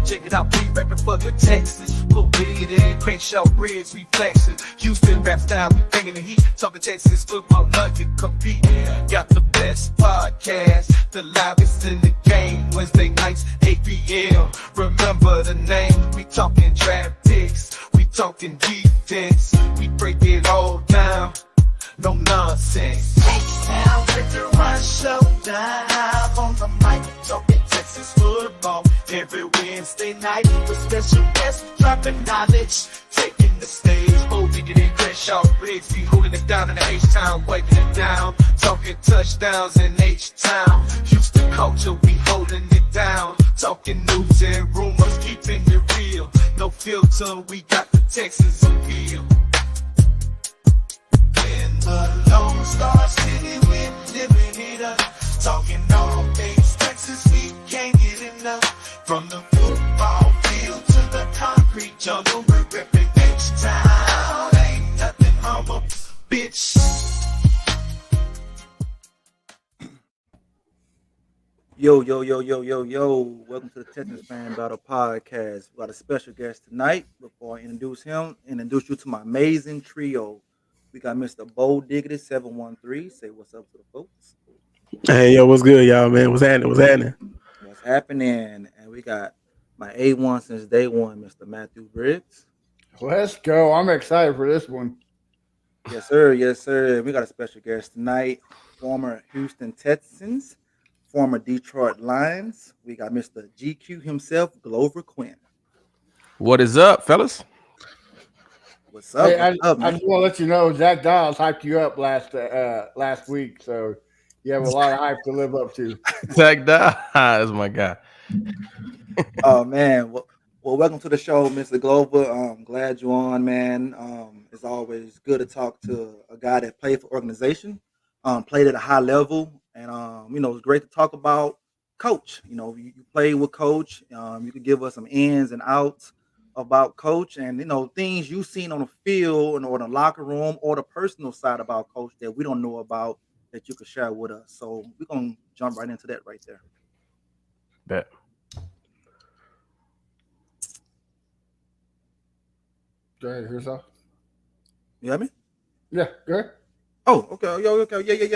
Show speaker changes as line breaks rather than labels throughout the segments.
Check it out, we rapping for the Texans. Put weed in, Crenshaw Bridge, we flexing. Houston rap style, we bringing the heat. Talking Texas football, nothing compete. Got the best podcast, the loudest in the game. Wednesday nights, 8 p.m. Remember the name, we talking draft picks. We talking defense, we break it all down. No nonsense. H-Town, Victor Run Showdown. On the mic, talking Texas football. Every Wednesday night, with special guests dropping knowledge. Taking the stage, holding it in Crenshaw Briggs. Be holding it down in the H-Town, wiping it down. Talking touchdowns in H-Town. Houston culture, we holding it down. Talking news and rumors, keeping it real. No filter, we got the Texans appeal. In the Lone Star City, we're living it up. Talking all things Texas, we can't get enough. From the football field to the concrete jungle, we're repping H-Town. Ain't nothing humble, bitch.
Yo. Welcome to the Texans Fan Battle Podcast. We got a special guest tonight. Before I introduce him, introduce you to my amazing trio. We got Mr. Bo Diggity 713. Say what's up to the folks.
Hey, yo, what's good, y'all, man? What's happening?
What's happening? And we got my A1 since day one, Mr. Matthew Briggs.
Let's go. I'm excited for this one.
Yes, sir. We got a special guest tonight. Former Houston Texans, former Detroit Lions. We got Mr. GQ himself, Glover Quin.
What is up, fellas?
What's up?
Hey,
What's up,
I just want to let you know Zach Dials hyped you up last week, so you have a lot of hype to live up to.
Zach Diaz, my guy.
Oh man, well, welcome to the show, Mr. Glover. Glad you're on, man. It's always good to talk to a guy that played for organization, played at a high level, and it's great to talk about Coach. You know, you played with Coach. You could give us some ins and outs about Coach, and things you've seen on the field or in the locker room or the personal side about Coach that we don't know about that you could share with us. So we're gonna jump right into that right there.
Bet.
Go ahead, here's off.
You hear me?
Yeah, go ahead.
Oh, okay.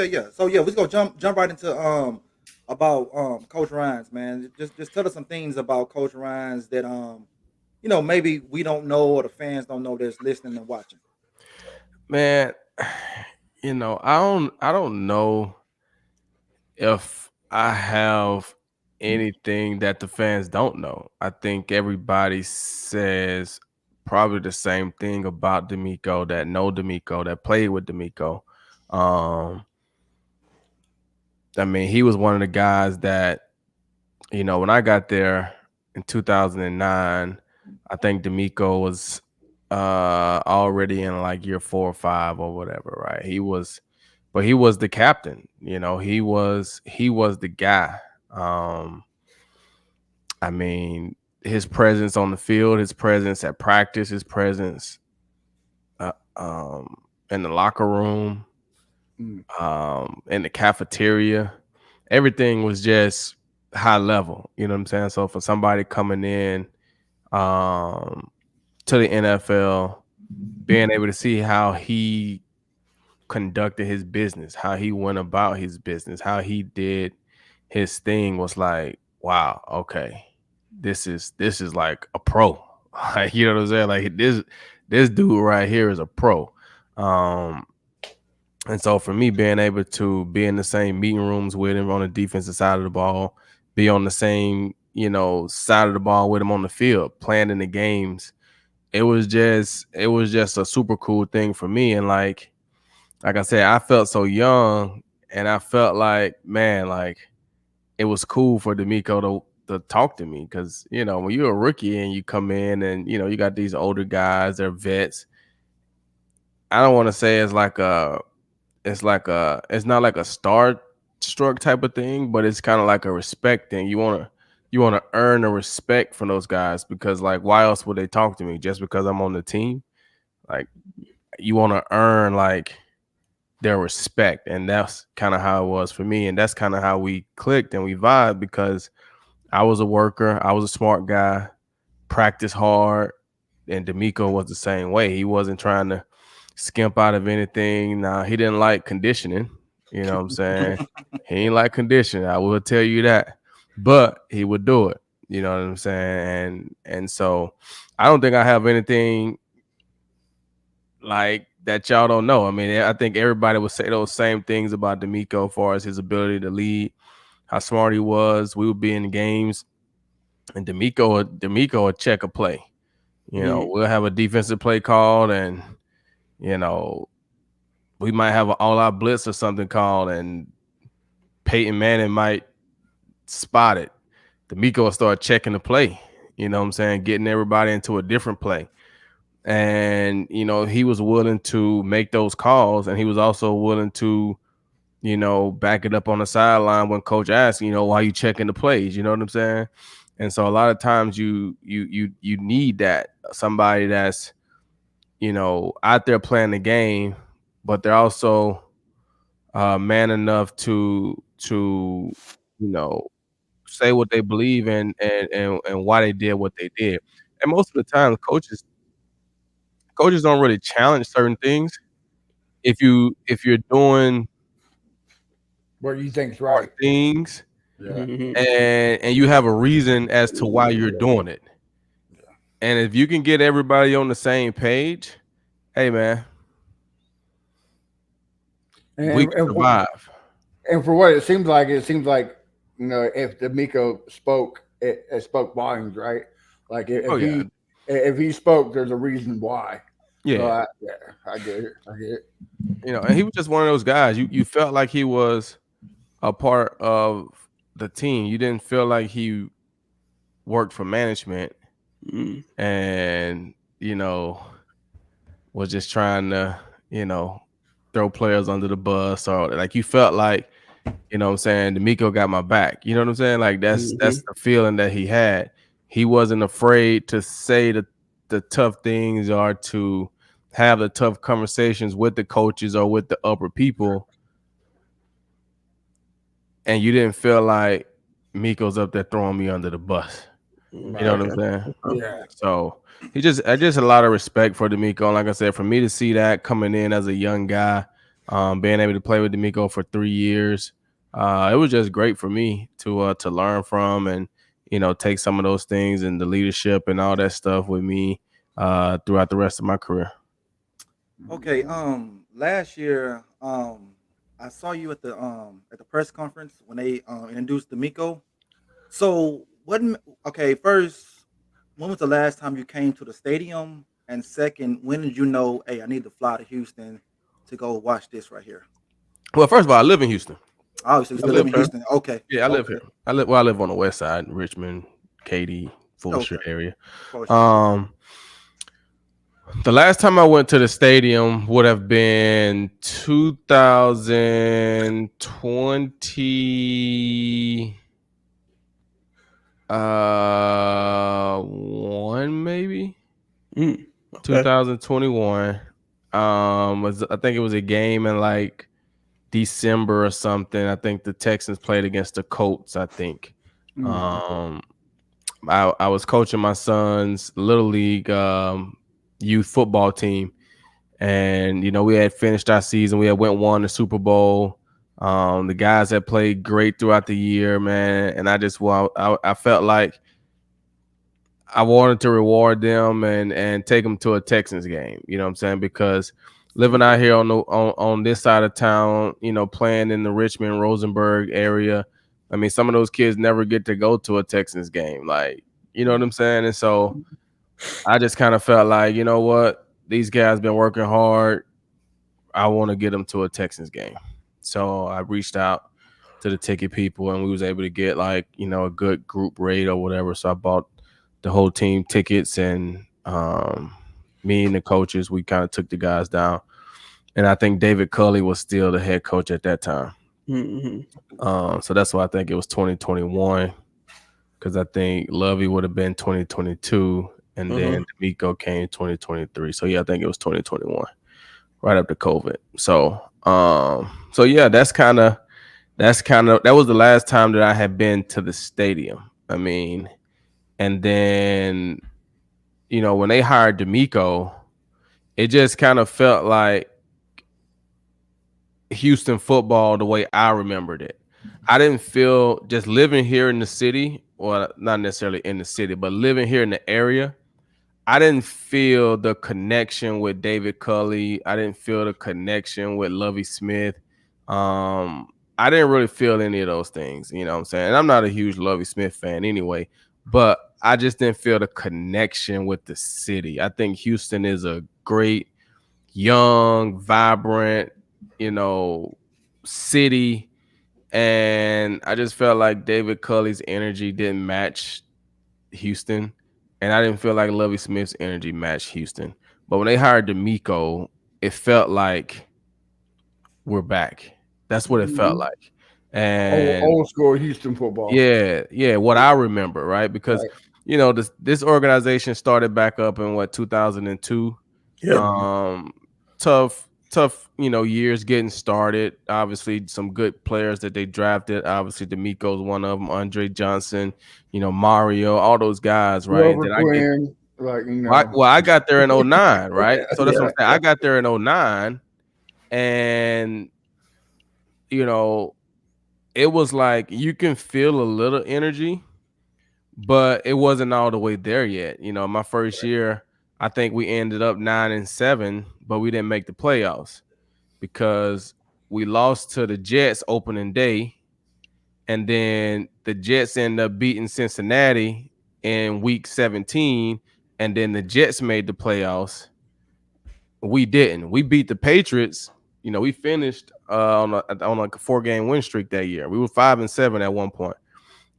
Yeah. So yeah, we're gonna jump right into about Coach Rhines, man. Just tell us some things about Coach Rhines that maybe we don't know or the fans don't know that's listening and watching.
Man, I don't know if I have anything that the fans don't know. I think everybody says probably the same thing about D'Amico, that know D'Amico, that played with D'Amico. I mean, he was one of the guys that, when I got there in 2009, I think D'Amico was already in like year 4 or 5 or whatever, right? He was the captain. He was the guy. I mean, his presence on the field, his presence at practice, his presence in the locker room, in the cafeteria, everything was just high level. You know what I'm saying? So for somebody coming in to the NFL, being able to see how he conducted his business, how he went about his business, how he did his thing was like, wow, okay, this is like a pro. Like, you know what I'm saying? Like this dude right here is a pro. And so for me, being able to be in the same meeting rooms with him on the defensive side of the ball, be on the same, side of the ball with him on the field, playing in the games, it was just a super cool thing for me. And like I said, I felt so young, and I felt like, man, like it was cool for D'Amico to talk to me, because when you're a rookie and you come in and you got these older guys, they're vets. I don't want to say it's not like a star-struck type of thing, but it's kind of like a respect thing. You want to earn the respect from those guys, because like, why else would they talk to me? Just because I'm on the team? Like, you want to earn like their respect, and that's kind of how it was for me, and that's kind of how we clicked and we vibed, because I was a worker, I was a smart guy, practiced hard, and D'Amico was the same way. He wasn't trying to skimp out of anything. Now, he didn't like conditioning. You know what I'm saying? He ain't like conditioning. I will tell you that. But he would do it. You know what I'm saying? And so I don't think I have anything like that y'all don't know. I mean, I think everybody would say those same things about D'Amico as far as his ability to lead, how smart he was. We would be in games, and D'Amico would check a play. You know, we'll have a defensive play called, and you know, we might have an all-out blitz or something called, and Peyton Manning might spot it. D'Amico will start checking the play. You know what I'm saying? Getting everybody into a different play. And, you know, he was willing to make those calls, and he was also willing to, you know, back it up on the sideline when coach asks, you know, why you checking the plays? You know what I'm saying? And so a lot of times you need that, somebody that's, you know, out there playing the game, but they're also man enough to you know, say what they believe in and why they did what they did. And most of the time, coaches don't really challenge certain things if you're doing
What you think's
smart
right?
things
Yeah.
and you have a reason as to why you're doing it. And if you can get everybody on the same page, hey man, we can survive.
And for what it seems like, you know, if D'Amico spoke, it spoke volumes, right? Like if he spoke, there's a reason why.
Yeah.
So I get it.
You know, and he was just one of those guys. You felt like he was a part of the team. You didn't feel like he worked for management and, you know, was just trying to, you know, throw players under the bus, or like you felt like, you know what I'm saying, D'Amico got my back. You know what I'm saying? Like that's the feeling that he had. He wasn't afraid to say the tough things or to have the tough conversations with the coaches or with the upper people. And you didn't feel like Miko's up there throwing me under the bus. You know what I'm saying?
Yeah.
So I just a lot of respect for D'Amico. And like I said, for me to see that coming in as a young guy, being able to play with D'Amico for 3 years, it was just great for me to learn from and, you know, take some of those things and the leadership and all that stuff with me throughout the rest of my career.
Okay. Last year, I saw you at the press conference when they introduced D'Amico. So okay, first, when was the last time you came to the stadium? And second, when did you know, hey, I need to fly to Houston to go watch this right here?
Well, first of all, I live in Houston.
Obviously, you still live in Houston. Okay.
Yeah, I live here. I live on the west side, Richmond, Katy, Fulshire area. The last time I went to the stadium would have been 2020. One maybe. 2021. I think it was a game in like December or something. I think the Texans played against the Colts, I think. I was coaching my son's little league youth football team, and you know, we had finished our season. We had won the Super Bowl. The guys had played great throughout the year, man, and I felt like I wanted to reward them and take them to a Texans game. You know what I'm saying? Because living out here on this side of town, you know, playing in the Richmond, Rosenberg area, I mean, some of those kids never get to go to a Texans game. Like, you know what I'm saying? And so I just kind of felt like, you know what? These guys been working hard. I want to get them to a Texans game. So I reached out to the ticket people, and we was able to get like, you know, a good group rate or whatever. So I bought the whole team tickets, and me and the coaches, we kind of took the guys down. And I think David Culley was still the head coach at that time. So that's why I think it was 2021, because I think Lovey would have been 2022, and then D'Amico came 2023. So yeah, I think it was 2021, right after COVID. So yeah, that was the last time that I had been to the stadium. I mean, and then when they hired D'Amico, it just kind of felt like Houston football the way I remembered it. I didn't feel, just living here in the city, or not necessarily in the city, but living here in the area, I didn't feel the connection with David Culley. I didn't feel the connection with Lovie Smith. I didn't really feel any of those things, you know what I'm saying? And I'm not a huge Lovie Smith fan anyway, but I just didn't feel the connection with the city. I think Houston is a great, young, vibrant, city. And I just felt like David Culley's energy didn't match Houston. And I didn't feel like Lovie Smith's energy matched Houston. But when they hired D'Amico, it felt like we're back. That's what it felt like. And
old school Houston football.
yeah, what I remember, right? Because
right.
This organization started back up in 2002.
Yep.
Tough, years getting started. Obviously, some good players that they drafted. Obviously, D'Amico's one of them. Andre Johnson, Mario, all those guys, right?
Glover Quin,
I got there in 09, right? So that's what I'm saying.
Yeah.
I got there in 09, and it was like you can feel a little energy, but it wasn't all the way there yet. My first year, I think we ended up 9-7, but we didn't make the playoffs because we lost to the Jets opening day, and then the Jets ended up beating Cincinnati in week 17, and then the Jets made the playoffs. We didn't. We beat the Patriots. We finished on a 4-game win streak that year. We were 5-7 at one point.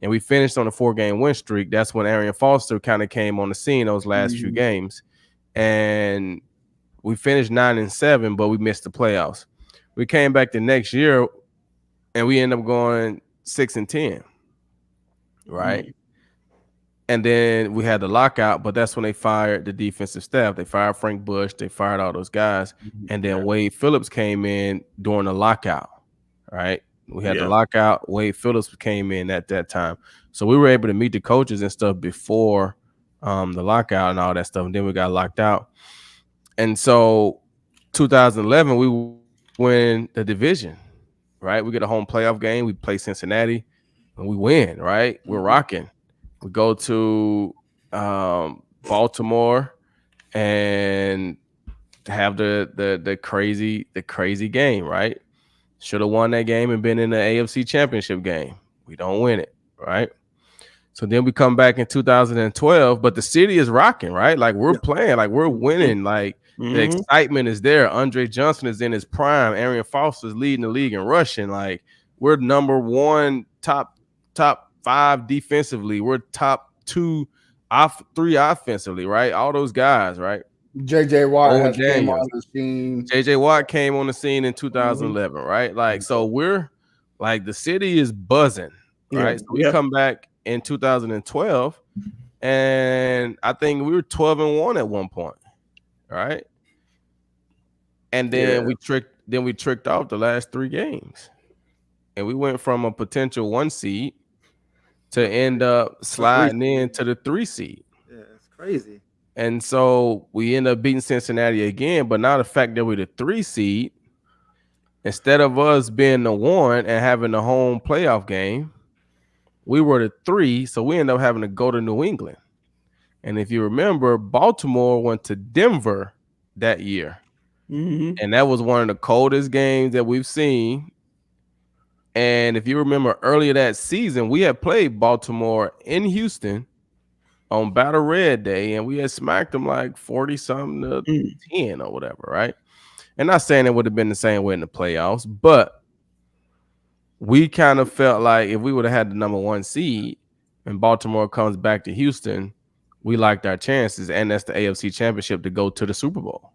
And we finished on a 4-game win streak. That's when Arian Foster kind of came on the scene those last few games. And we finished 9-7, but we missed the playoffs. We came back the next year and we ended up going 6-10. Right. And then we had the lockout, but that's when they fired the defensive staff. They fired Frank Bush. They fired all those guys. And then Wade Phillips came in during the lockout. Right. We had the lockout. Wade Phillips came in at that time. So we were able to meet the coaches and stuff before the lockout and all that stuff. And then we got locked out. And so 2011, we win the division, right? We get a home playoff game. We play Cincinnati and we win, right? We're rocking. We go to Baltimore and have the crazy game, right? Should have won that game and been in the AFC Championship game. We don't win it, right? So then we come back in 2012, but the city is rocking, right? Like we're playing, like we're winning, like the excitement is there. Andre Johnson is in his prime. Arian Foster is leading the league in rushing. Like we're number one, top 5 defensively. We're top 2, 3 offensively, right? All those guys, right?
JJ Watt came on the scene.
JJ Watt came on the scene in 2011, right? Like, so we're like the city is buzzing, right? So we come back in 2012, and I think we were 12-1 at one point, right? And then we tricked off the last 3 games, and we went from a potential 1 seed to end up sliding into the 3 seed.
Yeah, it's crazy.
And so we end up beating Cincinnati again, but now the fact that we're the 3 seed, instead of us being the 1 and having the home playoff game, we were the 3, so we end up having to go to New England. And if you remember, Baltimore went to Denver that year. And that was one of the coldest games that we've seen. And if you remember earlier that season, we had played Baltimore in Houston on Battle Red Day, and we had smacked them like 40-something to 10 or whatever, right? And not saying it would have been the same way in the playoffs, but we kind of felt like if we would have had the number 1 seed and Baltimore comes back to Houston, we liked our chances, and that's the AFC Championship to go to the Super Bowl.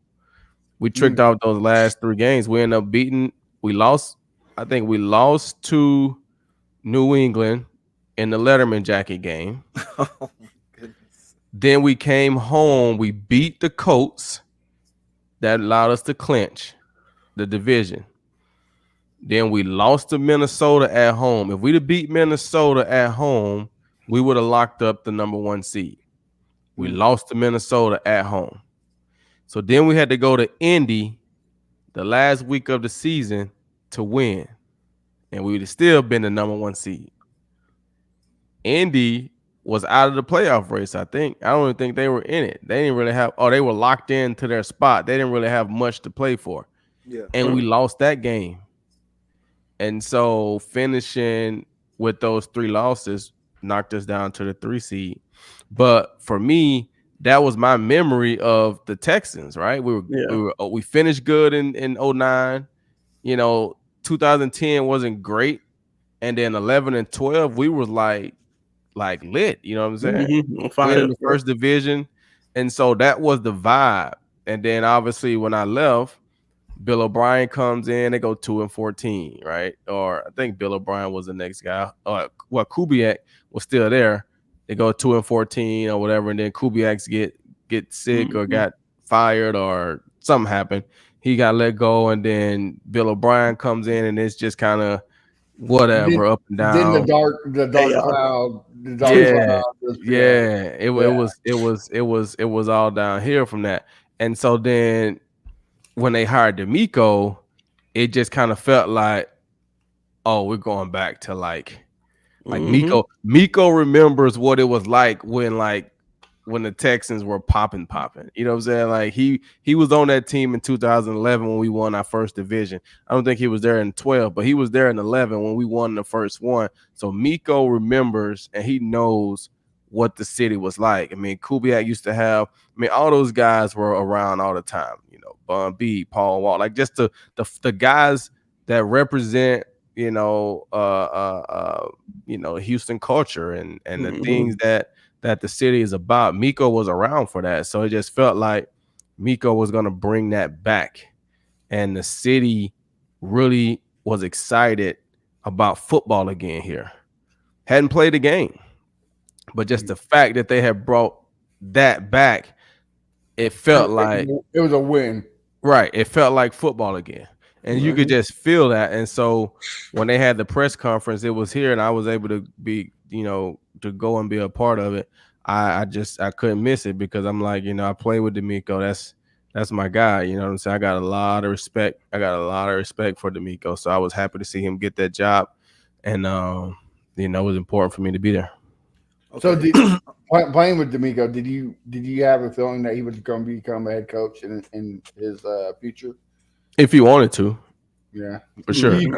We tricked off those last 3 games. We ended up beating. I think we lost to New England in the Letterman jacket game.
Oh my goodness.
Then we came home. We beat the Colts. That allowed us to clinch the division. Then we lost to Minnesota at home. If we'd have beat Minnesota at home, we would have locked up the number 1 seed. We lost to Minnesota at home. So then we had to go to Indy the last week of the season to win. And we would have still been the number 1 seed. Indy was out of the playoff race, I think. I don't even think they were in it. They didn't really have, they were locked into their spot. They didn't really have much to play for.
Yeah.
And we lost that game. And so finishing with those 3 losses knocked us down to the 3 seed. But for me, that was my memory of the Texans, right? We finished good in 09. 2010 wasn't great. And then 11 and 12, we was like lit, you know what I'm saying? Winning the first division. And so that was the vibe. And then obviously when I left, Bill O'Brien comes in, they go 2-14, right? Or I think Bill O'Brien was the next guy. Kubiak was still there. They go 2-14 or whatever, and then Kubiak get sick or got fired or something happened. He got let go, and then Bill O'Brien comes in, and it's just kind of whatever, up and down.
Then the dark cloud.
It was all downhill from that. And so then when they hired D'Amico, it just kind of felt like, oh, we're going back to like Miko remembers what it was like when the Texans were popping. You know what I'm saying? Like he was on that team in 2011 when we won our first division. I don't think he was there in 12, but he was there in 11 when we won the first one. So Miko remembers and he knows what the city was like. I mean, Kubiak used to have, all those guys were around all the time, Bun B, Paul Wall, like just the guys that represent, Houston culture and the things that the city is about. Miko was around for that. So it just felt like Miko was going to bring that back. And the city really was excited about football again here. Hadn't played the game. But just the fact that they had brought that back, it felt like
it was a win.
Right. It felt like football again. And you could just feel that. And so when they had the press conference, it was here and I was able to be, to go and be a part of it. I couldn't miss it because I'm like, I play with D'Amico. That's my guy. You know what I'm saying? I got a lot of respect. For D'Amico. So I was happy to see him get that job. And, it was important for me to be there.
Okay. So playing with D'Amico, did you have a feeling that he was going to become a head coach in his future?
If he wanted to,
yeah,
for sure.
You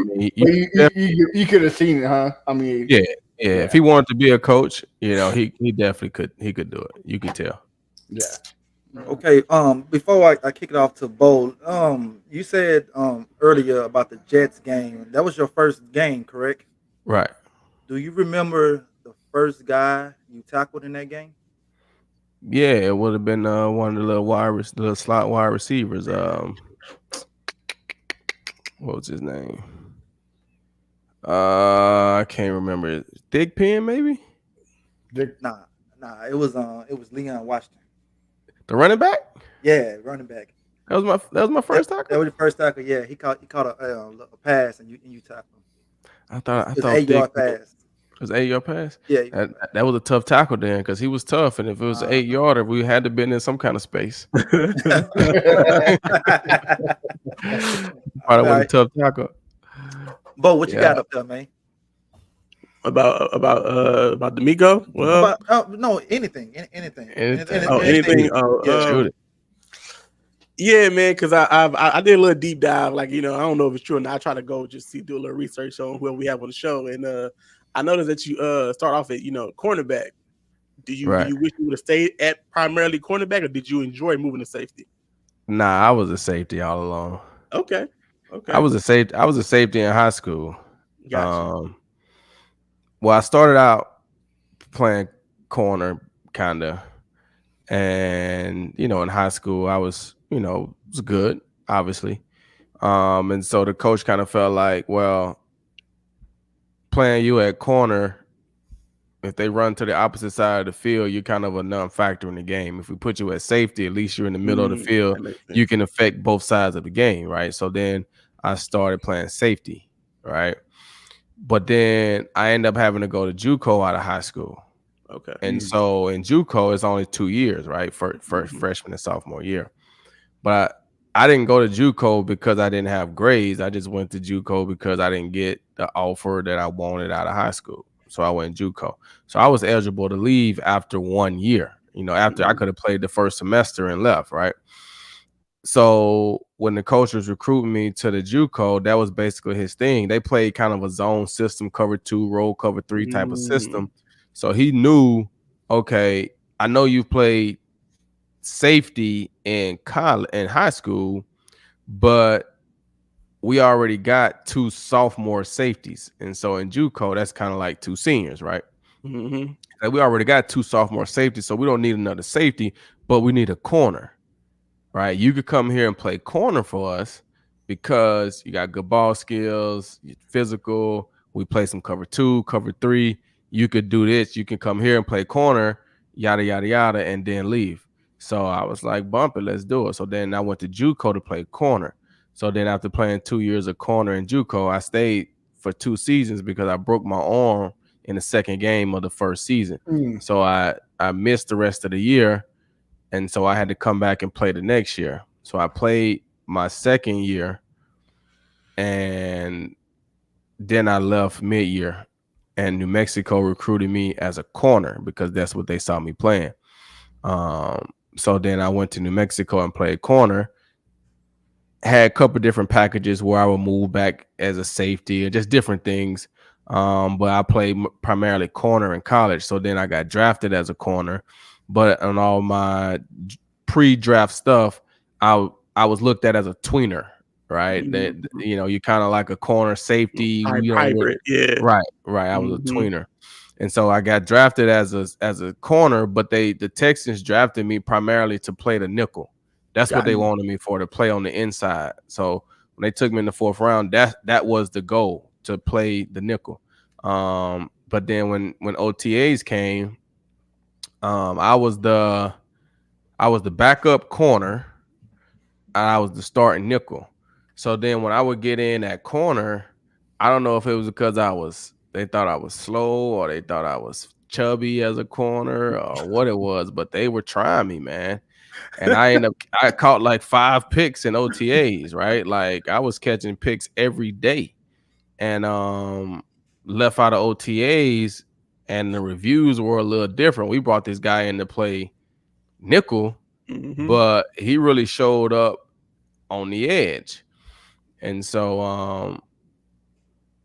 could have seen it, huh?
Yeah. If he wanted to be a coach, he definitely could. He could do it. You could tell.
Yeah.
Okay. Before I kick it off to Bo, you said earlier about the Jets game. That was your first game, correct?
Right.
Do you remember the first guy you tackled in that game?
Yeah, it would have been one of the little slot wide receivers. What was his name? I can't remember. Dick Penn, maybe?
Nah. It was Leon Washington.
The running back?
Yeah, running back.
That was my first tackle.
That was your first tackle. Yeah, he caught a pass and you tackled him.
I thought
8-yard pass.
It was 8-yard pass.
Yeah,
that was a tough tackle then because he was tough, and if it was an 8-yarder, we had to been in some kind of space. Probably was a tough tackle.
Bo, what you got up there, man?
About D'Amico? Well,
no, anything.
Yeah, man, because I did a little deep dive, I don't know if it's true, and I try to go just do a little research on who we have on the show, and I noticed that you start off at cornerback. Do you wish you would have stayed at primarily cornerback, or did you enjoy moving to safety?
Nah, I was a safety all along.
Okay.
I was a safety in high school.
Gotcha.
Well, I started out playing corner, kinda, and in high school I was was good, obviously, and so the coach kind of felt like, well, playing you at corner, if they run to the opposite side of the field, you're kind of a non-factor in the game. If we put you at safety, at least you're in the middle of the field. You can affect both sides of the game, right? So then I started playing safety, right? But then I ended up having to go to JUCO out of high school.
Okay.
And so in JUCO, it's only 2 years, right? For freshman and sophomore year. But I didn't go to JUCO because I didn't have grades. I just went to JUCO because I didn't get the offer that I wanted out of high school. So I went JUCO. So I was eligible to leave after 1 year. After I could have played the first semester and left, right? So when the coach was recruiting me to the JUCO, that was basically his thing. They played kind of a zone system, cover 2, roll cover 3 type of system. So he knew, okay, I know you've played safety in high school, but we already got 2 sophomore safeties. And so in JUCO, that's kind of like 2 seniors, right? Like we already got 2 sophomore safeties, so we don't need another safety, but we need a corner. Right, you could come here and play corner for us because you got good ball skills, you're physical. We play some cover 2, cover 3. You could do this. You can come here and play corner, yada yada yada, and then leave. So I was like, bump it, let's do it. So then I went to JUCO to play corner. So then after playing 2 years of corner in JUCO, I stayed for 2 seasons because I broke my arm in the second game of the first season. So I missed the rest of the year. And so I had to come back and play the next year. So I played my second year, and then I left mid-year, and New Mexico recruited me as a corner because that's what they saw me playing. So then I went to New Mexico and played corner. Had a couple different packages where I would move back as a safety or just different things. But I played primarily corner in college. So then I got drafted as a corner. But on all my pre-draft stuff, I was looked at as a tweener, right? That you're kind of like a corner safety,
hybrid, yeah.
Right. I was a tweener, and so I got drafted as a corner. But the Texans drafted me primarily to play the nickel. That's what they wanted me for, to play on the inside. So when they took me in the 4th round, that was the goal, to play the nickel. But then when OTAs came, I was the backup corner, and I was the starting nickel. So then when I would get in at corner, I don't know if it was because they thought I was slow or they thought I was chubby as a corner or what it was, but they were trying me, man. And I caught like 5 picks in OTAs, right? Like I was catching picks every day, and left out of OTAs. And the reviews were a little different. We brought this guy in to play nickel, but he really showed up on the edge. And so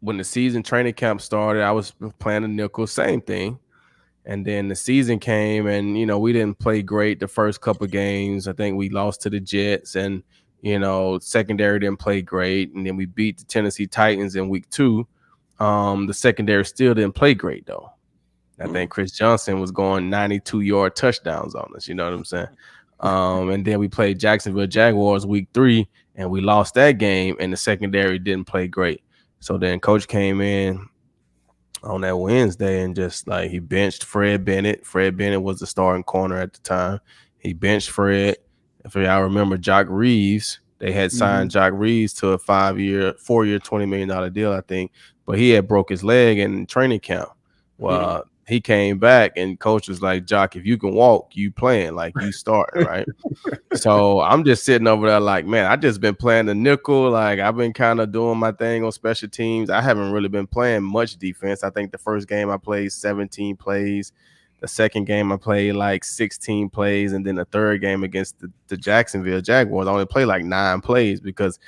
when the season training camp started, I was playing the nickel, same thing. And then the season came, and we didn't play great the first couple of games. I think we lost to the Jets, and secondary didn't play great. And then we beat the Tennessee Titans in week 2. The secondary still didn't play great though. I think Chris Johnson was going 92-yard touchdowns on us. You know what I'm saying? And then we played Jacksonville Jaguars week 3, and we lost that game, and the secondary didn't play great. So then coach came in on that Wednesday and just like he benched Fred Bennett. Fred Bennett was the starting corner at the time. He benched Fred. If y'all remember Jock Reeves, they had signed Jock Reeves to a 4-year, $20 million deal, I think. But he had broke his leg in training camp. Well, he came back, and coach was like, Jock, if you can walk, you playing, like you starting, right? So I'm just sitting over there like, man, I just been playing the nickel. Like I've been kind of doing my thing on special teams. I haven't really been playing much defense. I think the first game I played 17 plays. The second game I played like 16 plays. And then the third game against the Jacksonville Jaguars, I only played like 9 plays because,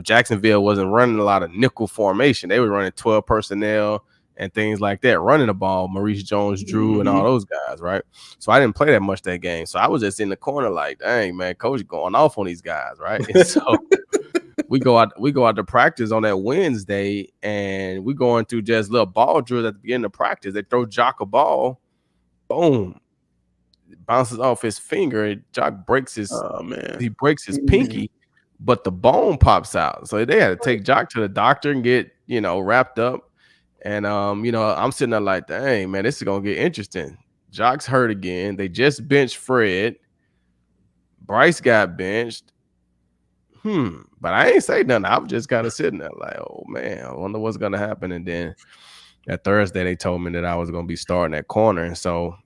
Jacksonville wasn't running a lot of nickel formation. They were running 12 personnel and things like that, running the ball, Maurice Jones-Drew and all those guys, right? So I didn't play that much that game. So I was just in the corner like, dang, man, coach going off on these guys, right? And so we go out to practice on that Wednesday, and we going through just little ball drills at the beginning of practice. They throw Jock a ball, boom, it bounces off his finger. Jock breaks his pinky, but the bone pops out. So they had to take Jock to the doctor and get, wrapped up. And I'm sitting there like, dang, man, this is gonna get interesting. Jock's hurt again. They just benched Fred. Bryce got benched. But I ain't say nothing. I was just kind of sitting there like, oh man, I wonder what's gonna happen. And then that Thursday they told me that I was gonna be starting at corner. And so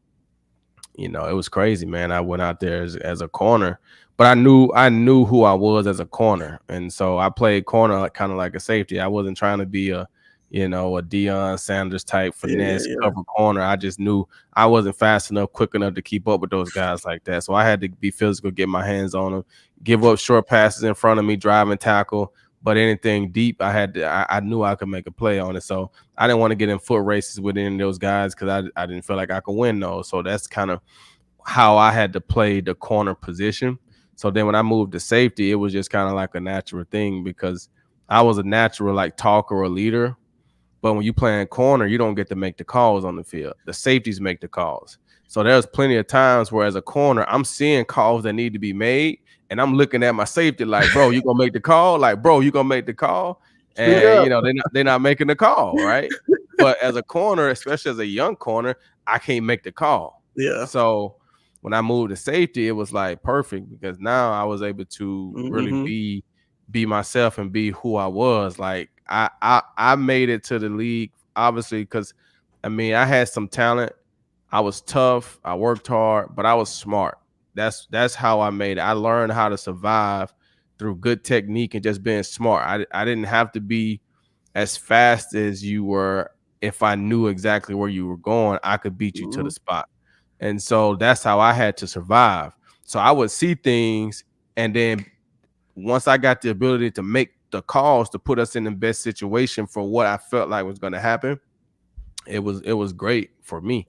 you know, it was crazy, man. I went out there as a corner, but I knew who I was as a corner, and so I played corner kind of like a safety. I wasn't trying to be a, you know, a Deion Sanders type finesse cover corner. I just knew I wasn't fast enough, quick enough to keep up with those guys like that. So I had to be physical, get my hands on them, give up short passes in front of me, drive and tackle. But anything deep, I knew I could make a play on it. So I didn't want to get in foot races with any of those guys because I didn't feel like I could win those. So that's kind of how I had to play the corner position. So then when I moved to safety, it was just kind of like a natural thing because I was a natural like talker or leader. But when you play in corner, you don't get to make the calls on the field. The safeties make the calls. So there's plenty of times where as a corner, I'm seeing calls that need to be made. And I'm looking at my safety like, bro, you gonna make the call? Like, bro, you gonna make the call? And you know, they're not making the call, right? But as a corner, especially as a young corner, I can't make the call.
Yeah.
So when I moved to safety, it was like perfect because now I was able to really be myself and be who I was. Like I made it to the league, obviously, because I mean I had some talent. I was tough, I worked hard, but I was smart. That's how I made it. I learned how to survive through good technique and just being smart. I didn't have to be as fast as you were. If I knew exactly where you were going, I could beat you to the spot. And so that's how I had to survive. So I would see things, and then once I got the ability to make the calls to put us in the best situation for what I felt like was going to happen, it was great for me.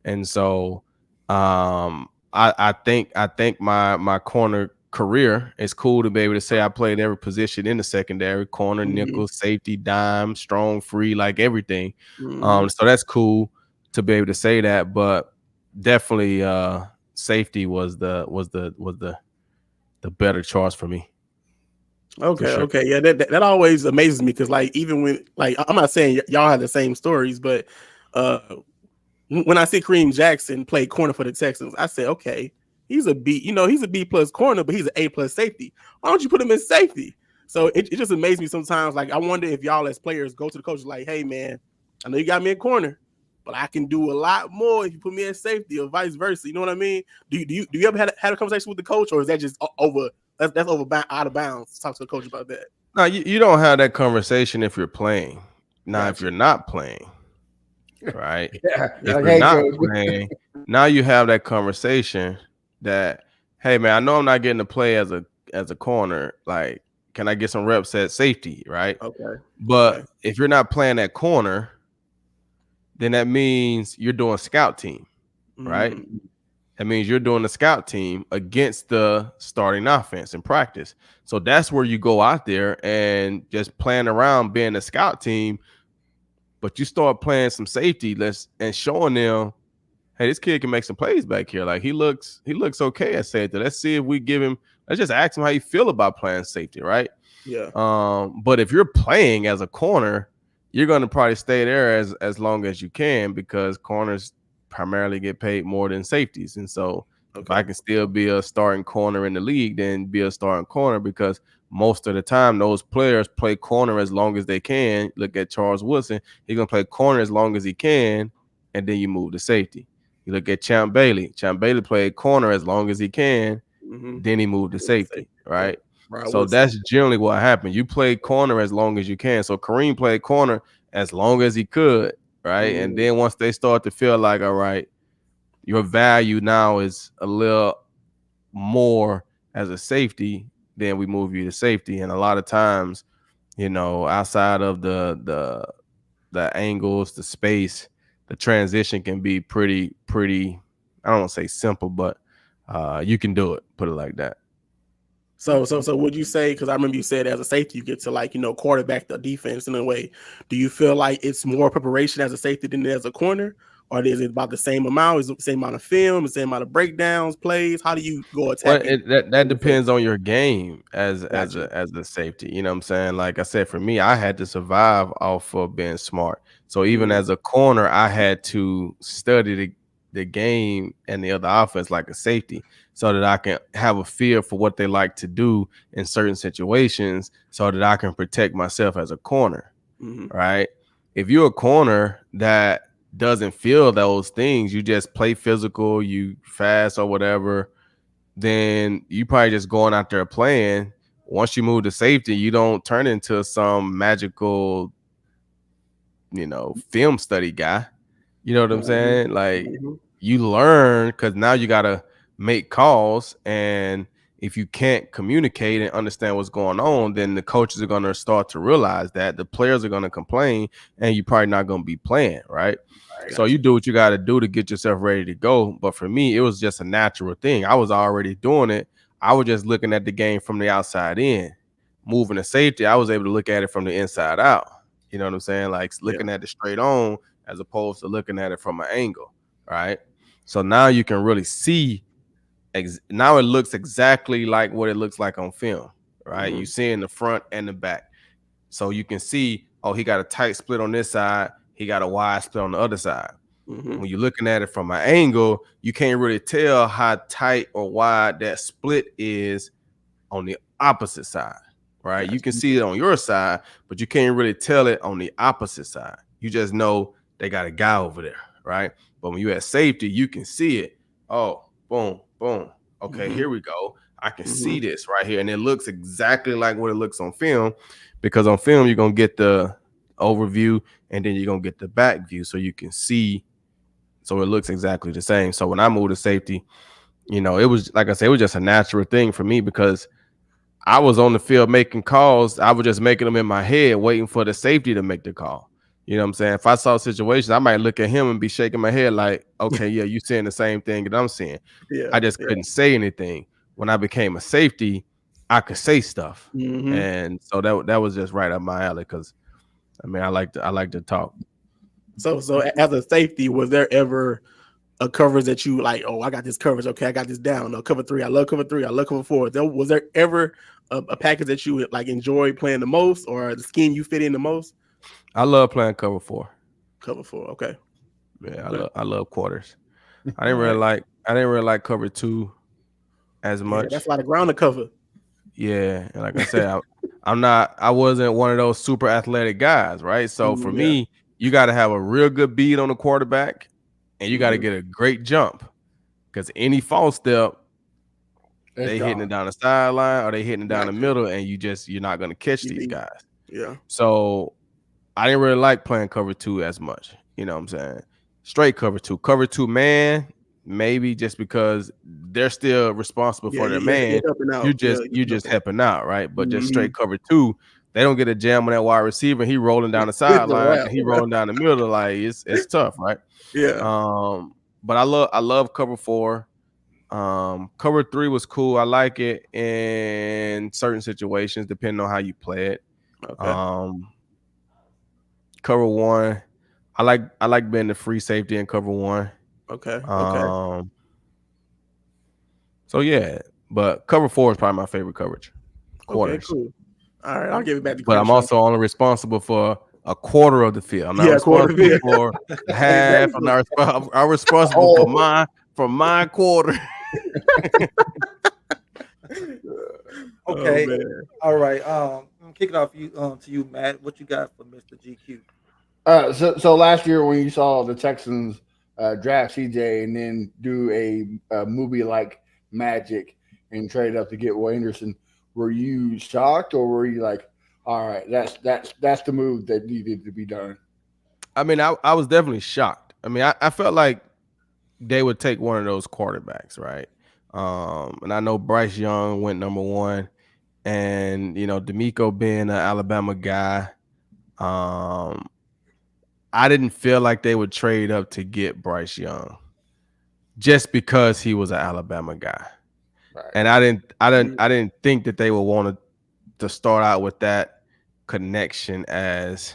And so I think my corner career is cool to be able to say I played every position in the secondary: corner, nickel, safety, dime, strong, free, like everything. So that's cool to be able to say that, but definitely safety was the better choice for me.
Okay, yeah, that always amazes me because like even when like I'm not saying y'all have the same stories, but when I see Kareem Jackson play corner for the Texans, I say, okay, he's a B, he's a B plus corner, but he's an A plus safety. Why don't you put him in safety? So it just amazes me sometimes. Like I wonder if y'all as players go to the coach like, hey man, I know you got me in corner, but I can do a lot more if you put me in safety or vice versa. You know what I mean? Do you ever had a conversation with the coach, or is that just over? That's out of bounds. Talk to the coach about that.
No, you don't have that conversation if you're playing. Now, if you're not playing, right? If you're not playing, now you have that conversation that, hey man, I know I'm not getting to play as a corner. Like, can I get some reps at safety, right?
Okay.
But if you're not playing that corner, then that means you're doing scout team, right? That means you're doing the scout team against the starting offense in practice. So that's where you go out there and just playing around being a scout team, but you start playing some safety and showing them, hey, this kid can make some plays back here. Like he looks okay at safety. Let's see if we give him. Let's just ask him how you feel about playing safety, right?
Yeah.
But if you're playing as a corner, you're going to probably stay there as long as you can because corners primarily get paid more than safeties. And so if I can still be a starting corner in the league, then be a starting corner because most of the time those players play corner as long as they can. Look at Charles Woodson. He's going to play corner as long as he can, and then you move to safety. You look at Champ Bailey. Champ Bailey played corner as long as he can, then he moved to safety, right? So that's generally what happened. You play corner as long as you can. So Kareem played corner as long as he could, right? And then once they start to feel like, all right, your value now is a little more as a safety, then we move you to safety. And a lot of times, outside of the angles, the space, the transition can be pretty, I don't want to say simple, but you can do it, put it like that.
So would you say, because I remember you said as a safety, you get to quarterback the defense in a way. Do you feel like it's more preparation as a safety than as a corner? Or is it about the same amount? Is it the same amount of film, the same amount of breakdowns, plays? How do you go attack?
Well, that depends on your game as a safety. You know what I'm saying? Like I said, for me, I had to survive off of being smart. So even as a corner, I had to study the game and the other offense like a safety so that I can have a feel for what they like to do in certain situations so that I can protect myself as a corner, right? If you're a corner that doesn't feel those things, you just play physical, you fast or whatever, then you probably just going out there playing. Once you move to safety, you don't turn into some magical, film study guy. You know what I'm saying? Like, you learn, because now you got to make calls. And if you can't communicate and understand what's going on, then the coaches are going to start to realize that the players are going to complain, and you're probably not going to be playing, right? So you do what you got to do to get yourself ready to go. But for me, it was just a natural thing. I was already doing it. I was just looking at the game from the outside in. Moving to safety, I was able to look at it from the inside out. You know what I'm saying? Like looking at it straight on as opposed to looking at it from an angle, right? So now you can really see. Now it looks exactly like what it looks like on film, right? You see in the front and the back. So you can see, oh, he got a tight split on this side. He got a wide split on the other side. When you're looking at it from an angle, you can't really tell how tight or wide that split is on the opposite side, right? You can see it on your side, but you can't really tell it on the opposite side. You just know they got a guy over there, right? But when you at safety, you can see it. Oh, boom, boom. Okay, here we go. I can see this right here. And it looks exactly like what it looks on film, because on film, you're going to get the overview and then you're going to get the back view so you can see. So it looks exactly the same. So when I moved to safety, it was, like I said, it was just a natural thing for me, because I was on the field making calls. I was just making them in my head, waiting for the safety to make the call. You know what I'm saying? If I saw situations, I might look at him and be shaking my head like, okay, yeah, you saying the same thing that I'm saying. I just couldn't say anything. When I became a safety, I could say stuff. And so that was just right up my alley, because I like to talk.
So as a safety, was there ever a coverage that you like, oh, I got this coverage, okay, I got this down. No, cover 3, I love cover 3, I love cover 4. Was there ever a package that you would like enjoy playing the most, or the scheme you fit in the most?
I love playing cover 4.
Cover 4, okay.
Yeah, I love quarters. I didn't really like cover 2 as much.
Yeah, that's a lot of ground to cover.
Yeah, and like I said, I wasn't one of those super athletic guys, right? So for me, you got to have a real good beat on the quarterback, and you got to get a great jump, because any false step, they hitting it down the sideline or they hitting it down the middle, and you're not going to catch these guys.
Yeah.
So I didn't really like playing cover 2 as much. You know what I'm saying? Straight cover 2. Cover 2 man, maybe just because they're still responsible for their man. You're just helping out, right? But just straight cover 2, they don't get a jam on that wide receiver. He rolling down the sideline and he rolling down the middle. Like it's tough, right?
Yeah.
But I love cover 4. Cover 3 was cool. I like it in certain situations, depending on how you play it. Okay. Cover 1, I like being the free safety in cover 1.
Okay.
So yeah, but cover 4 is probably my favorite coverage. Quarters.
Okay, cool. All right, I'll give it back to
But I'm also only responsible for a quarter of the field. I'm not responsible for half. I'm not I'm responsible for my quarter.
Okay. All right. Kick it off to you, Matt. What you got for Mr. GQ?
So last year when you saw the Texans draft CJ and then do a movie like Magic and trade up to get Will Anderson, were you shocked, or were you like, all right, that's the move that needed to be done?
I mean, I was definitely shocked. I mean, I felt like they would take one of those quarterbacks, right? And I know Bryce Young went number 1, and D'Amico being an Alabama guy, I didn't feel like they would trade up to get Bryce Young just because he was an Alabama guy. Right. And I didn't think that they would want to start out with that connection as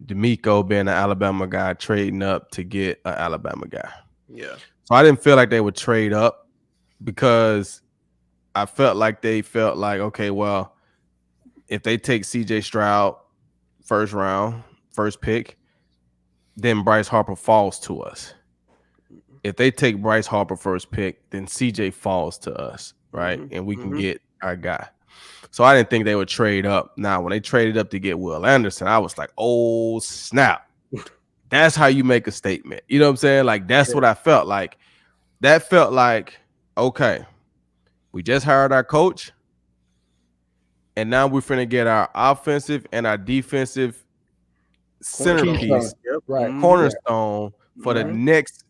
D'Amico being an Alabama guy trading up to get an Alabama guy.
Yeah.
So I didn't feel like they would trade up, because I felt like they felt like, okay, well, if they take CJ Stroud first round, first pick, then Bryce Harper falls to us. If they take Bryce Harper first pick, then CJ falls to us, right? And we can get our guy. So I didn't think they would trade up. Now, when they traded up to get Will Anderson, I was like, oh, snap. That's how you make a statement. You know what I'm saying? Like, that's what I felt like. That felt like, okay, we just hired our coach, and now we're finna get our offensive and our defensive centerpiece, cornerstone for the next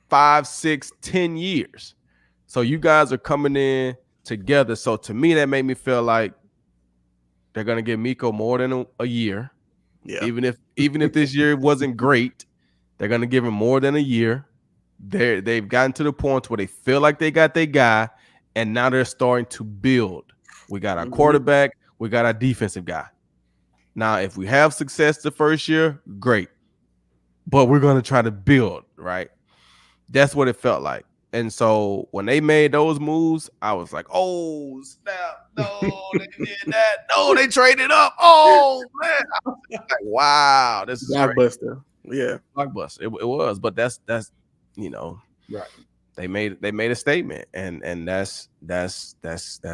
5, 6, 10 years. So you guys are coming in together. So to me, that made me feel like they're gonna give Miko more than a year. Yeah. Even if this year wasn't great, they're gonna give him more than a year. They've gotten to the point where they feel like they got their guy, and now they're starting to build. We got our quarterback, we got our defensive guy. Now, if we have success the first year, great. But we're gonna try to build, right? That's what it felt like. And so when they made those moves, I was like, oh, snap. No, they did that. No, they traded up. Oh, man. I was like, wow, this is
blockbuster. Yeah.
Blockbuster. It was, but that's
right.
They made a statement, and that's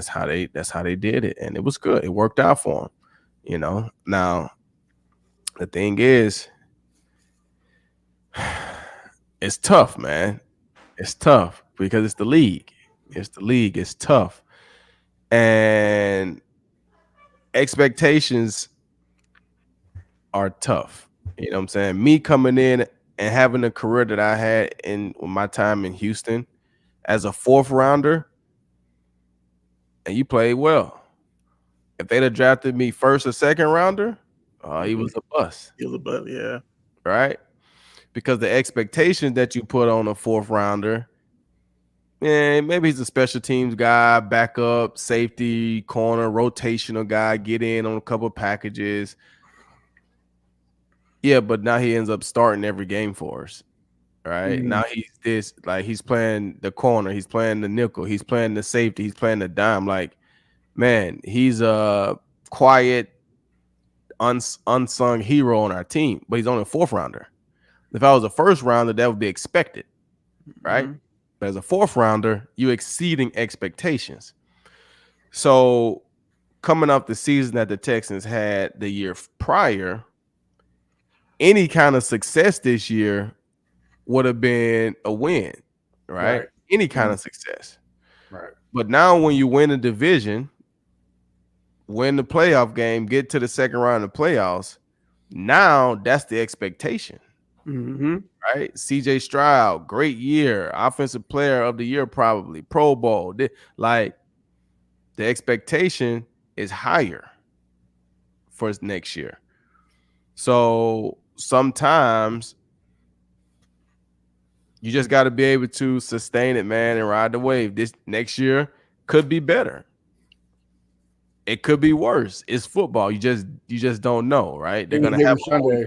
how they did it, and it was good. It worked out for them, Now, the thing is, it's tough, man. It's tough because it's the league. It's tough. And expectations are tough. You know what I'm saying? Me coming in and having the career that I had in my time in Houston as a 4th rounder, and you played well. If they'd have drafted me 1st or 2nd rounder, he was a bust.
He was a bust, yeah.
Right? Because the expectations that you put on a 4th rounder, maybe he's a special teams guy, backup, safety, corner, rotational guy, get in on a couple of packages. Yeah, but now he ends up starting every game for us. Right? Now he's playing the corner, he's playing the nickel, he's playing the safety, he's playing the dime. Like, man, he's a quiet, unsung hero on our team, but he's only a 4th rounder. If I was a 1st rounder, that would be expected, right? But as a 4th rounder, you're exceeding expectations. So coming off the season that the Texans had the year prior, any kind of success this year would have been a win, right? Any kind of success.
Right.
But now when you win a division, win the playoff game, get to the 2nd round of the playoffs, now that's the expectation. Right? CJ Stroud, great year, offensive player of the year, probably Pro Bowl. Like, the expectation is higher for next year. So sometimes you just got to be able to sustain it, man, and ride the wave. This next year could be better. It could be worse. It's football. You just don't know, right? They're gonna have
Sunday.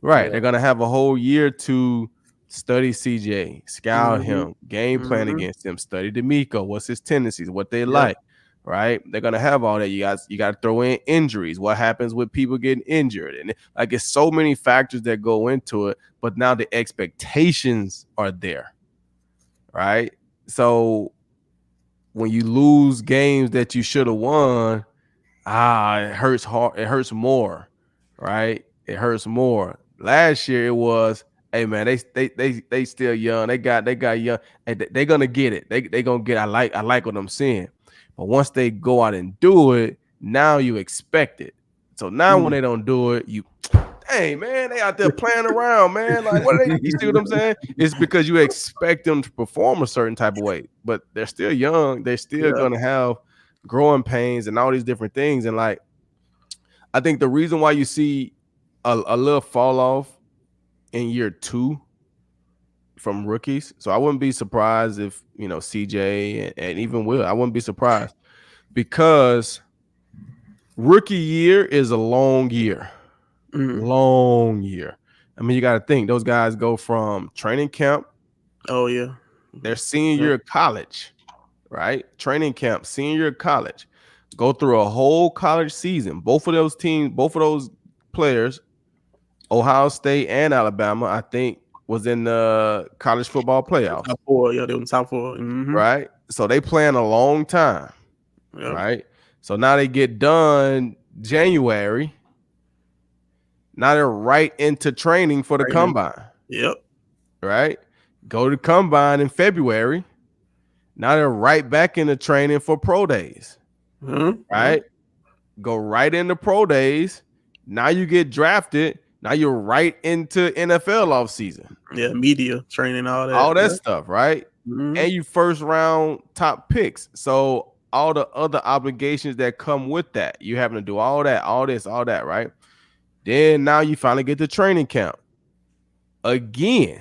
Right. They're going to have a whole year to study CJ, scout him, game plan against him, study D'Amico, what's his tendencies, what they like, right? They're going to have all that. You got to throw in injuries. What happens with people getting injured? And like, it's so many factors that go into it, but now the expectations are there, right? So when you lose games that you should have won, it hurts hard. It hurts more, right? It hurts more. Last year it was, hey man, they still young. They got young, and they're gonna get it. They gonna get. I like what I'm seeing. But once they go out and do it, now you expect it. So now when they don't do it, hey man, they out there playing around, man. Like, what are they? You see what I'm saying? It's because you expect them to perform a certain type of way, but they're still young. They're still gonna have growing pains and all these different things. And like, I think the reason why you see a little fall off in year 2 from rookies. So I wouldn't be surprised if, CJ and even Will, I wouldn't be surprised, because rookie year is a long year. Long year. I mean, you got to think those guys go from training camp.
Oh, yeah.
Their senior year of college, right? Training camp, senior year of college. Go through a whole college season. Both of those players, Ohio State and Alabama, I think, was in the college football playoffs.
Top 4, yeah, they were in top 4.
Right? So they playing a long time, right? So now they get done January, Now they're right into training for the combine.
Yep.
Right? Go to combine in February. Now they're right back into training for pro days. Right? Go right into pro days. Now you get drafted. Now you're right into NFL offseason.
Yeah, media training,
all that stuff, right? And you first round top picks. So all the other obligations that come with that, you having to do all that, all this, all that, right? Then now you finally get to training camp again.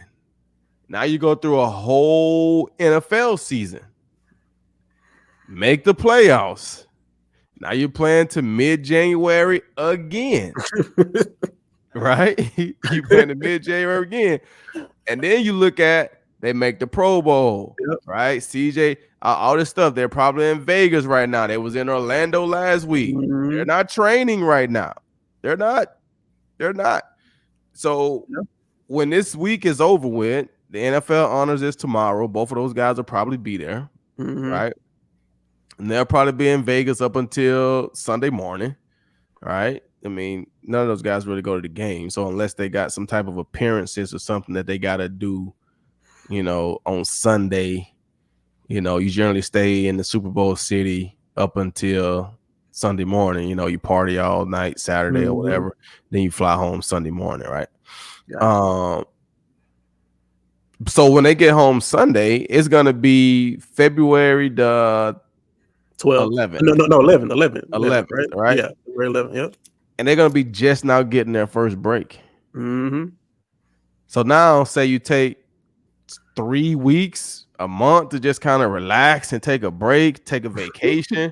Now you go through a whole NFL season, make the playoffs. Now you're playing to mid-January again. Right? You playing to mid-January again. And then you look at they make the Pro Bowl, right? CJ, all this stuff. They're probably in Vegas right now. They was in Orlando last week. They're not training right now. They're not. So when this week is over with, the NFL honors is tomorrow. Both of those guys will probably be there, right? And they'll probably be in Vegas up until Sunday morning, right? I mean, none of those guys really go to the game. So unless they got some type of appearances or something that they got to do, on Sunday, you generally stay in the Super Bowl city up until Sunday morning. You party all night, Saturday or whatever. Then you fly home Sunday morning, right? So when they get home Sunday, it's going to be February the 11th.
No, 11,
right?
Yeah, February 11th, yep.
And they're going to be just now getting their first break. So now say you take 3 weeks, a month to just kind of relax and take a break, take a vacation.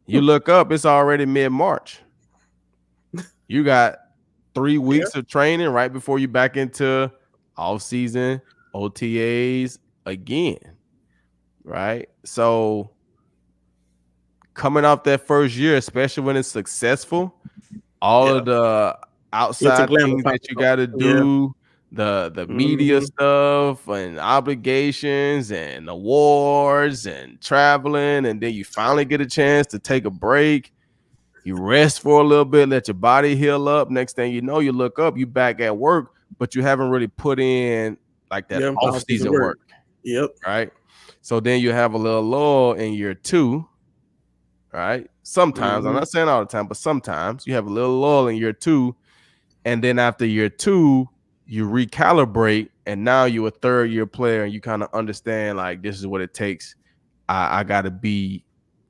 You look up, it's already mid-March. You got 3 weeks of training right before you back into off-season, OTAs again, right? So coming off that first year, especially when it's successful, all of the outside things that you got to do, the media stuff and obligations and awards and traveling, and then you finally get a chance to take a break. You rest for a little bit, let your body heal up. Next thing you know, you look up, you back at work, but you haven't really put in like that off-season work. Right? So then you have a little lull in year 2, right? Sometimes, I'm not saying all the time, but sometimes you have a little lull in year 2, and then after year 2, you recalibrate, and now you're a third-year player, and you kind of understand, like, this is what it takes. I got to be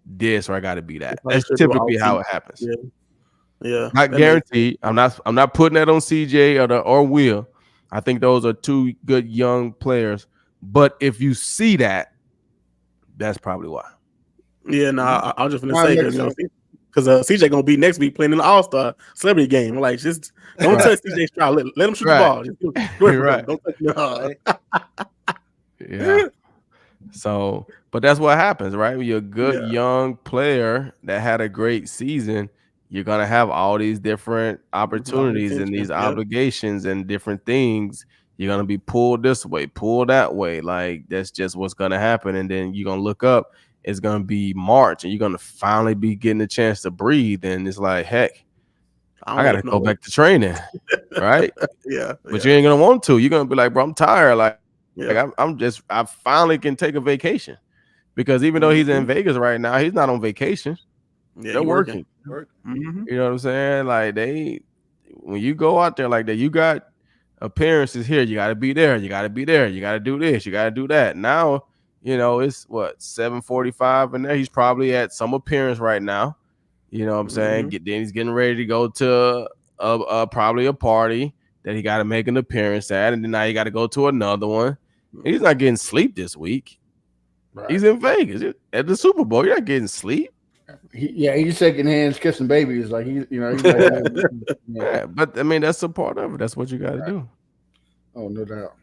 this or I got to be that. That's typically how it happens.
Yeah.
Not guaranteed. I'm not putting that on CJ or Will. I think those are 2 good young players. But if you see that, that's probably why.
Yeah, no, I was just gonna say because CJ gonna be next week playing in the All-Star celebrity game. I'm like, just don't touch CJ Stroud. Let him shoot the ball. Just do it. Don't touch the
Yeah. So, but that's what happens, right? When you're a good young player that had a great season, you're gonna have all these different opportunities and these obligations and different things. You're gonna be pulled this way, pulled that way. Like that's just what's gonna happen. And then you're gonna look up. It's gonna be March, and you're gonna finally be getting a chance to breathe. And it's like, heck, I gotta go back to training, right? But you ain't gonna want to. You're gonna be like, bro, I'm tired. Like I finally can take a vacation, because even though he's in Vegas right now, he's not on vacation. They're working. You know what I'm saying? Like when you go out there like that, you got appearances here. You got to be there. You got to be there. You got to do this. You got to do that. Now, it's what 7:45 in there. He's probably at some appearance right now. You know what I'm saying? Then he's getting ready to go to probably a party that he got to make an appearance at, and then now you got to go to another one. He's not getting sleep this week. Right. He's in Vegas at the Super Bowl. You're not getting sleep.
He's shaking hands, kissing babies, like he's
But I mean, that's a part of it. That's what you got to do.
Oh, no doubt.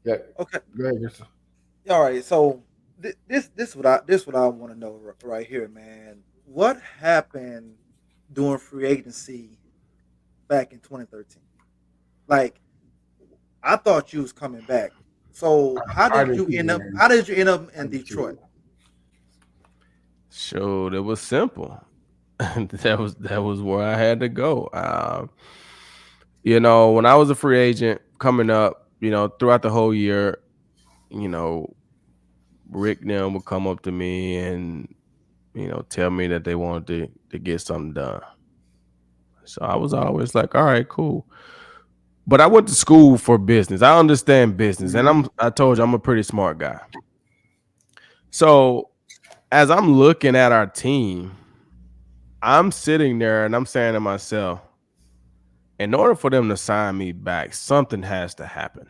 Yeah.
Okay.
Go ahead.
All right. So this what I want to know right here, man. What happened during free agency back in 2013? Like, I thought you was coming back. So how did you end up in Detroit?
Sure, it was simple. that was where I had to go. You know, when I was a free agent coming up, you know, throughout the whole year, you know, Rick and them would come up to me and, you know, tell me that they wanted to get something done. So I was always like, all right, cool. But I went to school for business. I understand business. And I told you I'm a pretty smart guy. So as I'm looking at our team, I'm sitting there and I'm saying to myself, in order for them to sign me back, something has to happen.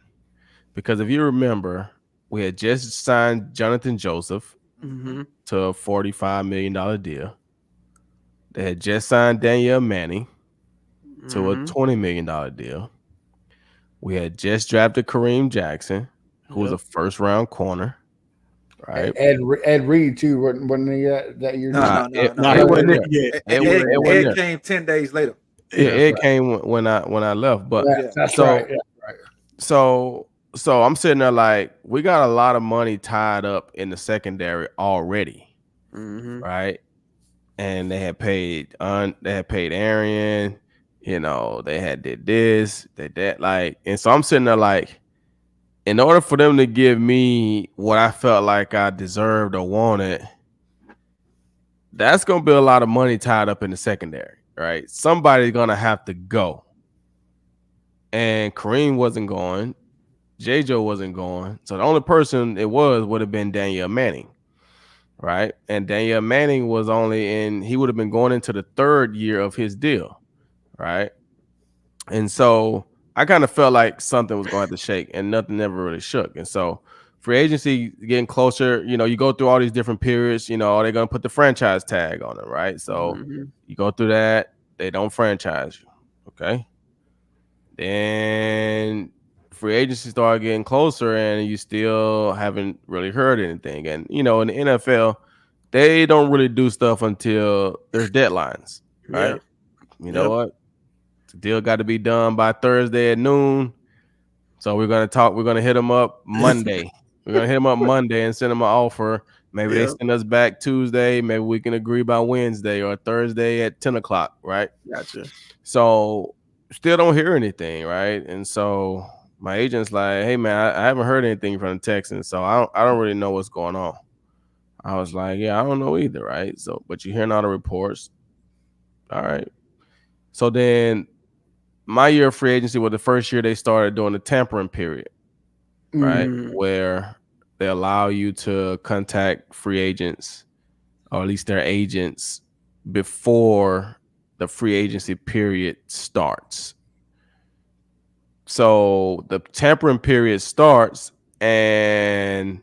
Because if you remember, we had just signed Jonathan Joseph to a $45 million deal. They had just signed Danielle Manning to a $20 million deal. We had just drafted Kareem Jackson, who was a first-round corner. Right.
Ed Reed too, wasn't he that year?
No.
It wasn't there.
Ed came 10 days later.
Yeah, it came when I left. But
that's right. Yeah, right.
So I'm sitting there like, we got a lot of money tied up in the secondary already, right? And they had paid Arian, you know, they had did this, that, like, and so I'm sitting there like, in order for them to give me what I felt like I deserved or wanted, that's gonna be a lot of money tied up in the secondary, right? Somebody's gonna have to go. And Kareem wasn't going, J-Jo wasn't going. So the only person it would have been Danielle Manning, right? And Danielle Manning was he would have been going into the third year of his deal, right? And so I kind of felt like something was going to have to shake, and nothing ever really shook. And so free agency getting closer, you know, you go through all these different periods, you know, they're going to put the franchise tag on it, right? So you go through that, they don't franchise you, okay? Then free agency started getting closer, and you still haven't really heard anything. And, you know, in the NFL, they don't really do stuff until there's deadlines, right? You know what? The deal got to be done by Thursday at noon. So we're going to hit them up Monday. We're going to hit them up Monday and send them an offer. Maybe they send us back Tuesday. Maybe we can agree by Wednesday or Thursday at 10 o'clock, right?
Gotcha.
So still don't hear anything, right? And so my agent's like, hey, man, I haven't heard anything from the Texans, so I don't really know what's going on. I was like, yeah, I don't know either, right? So, but you're hearing all the reports. All right. So then my year of free agency was the first year they started doing the tampering period, right? Where they allow you to contact free agents, or at least their agents, before the free agency period starts. So the tampering period starts, and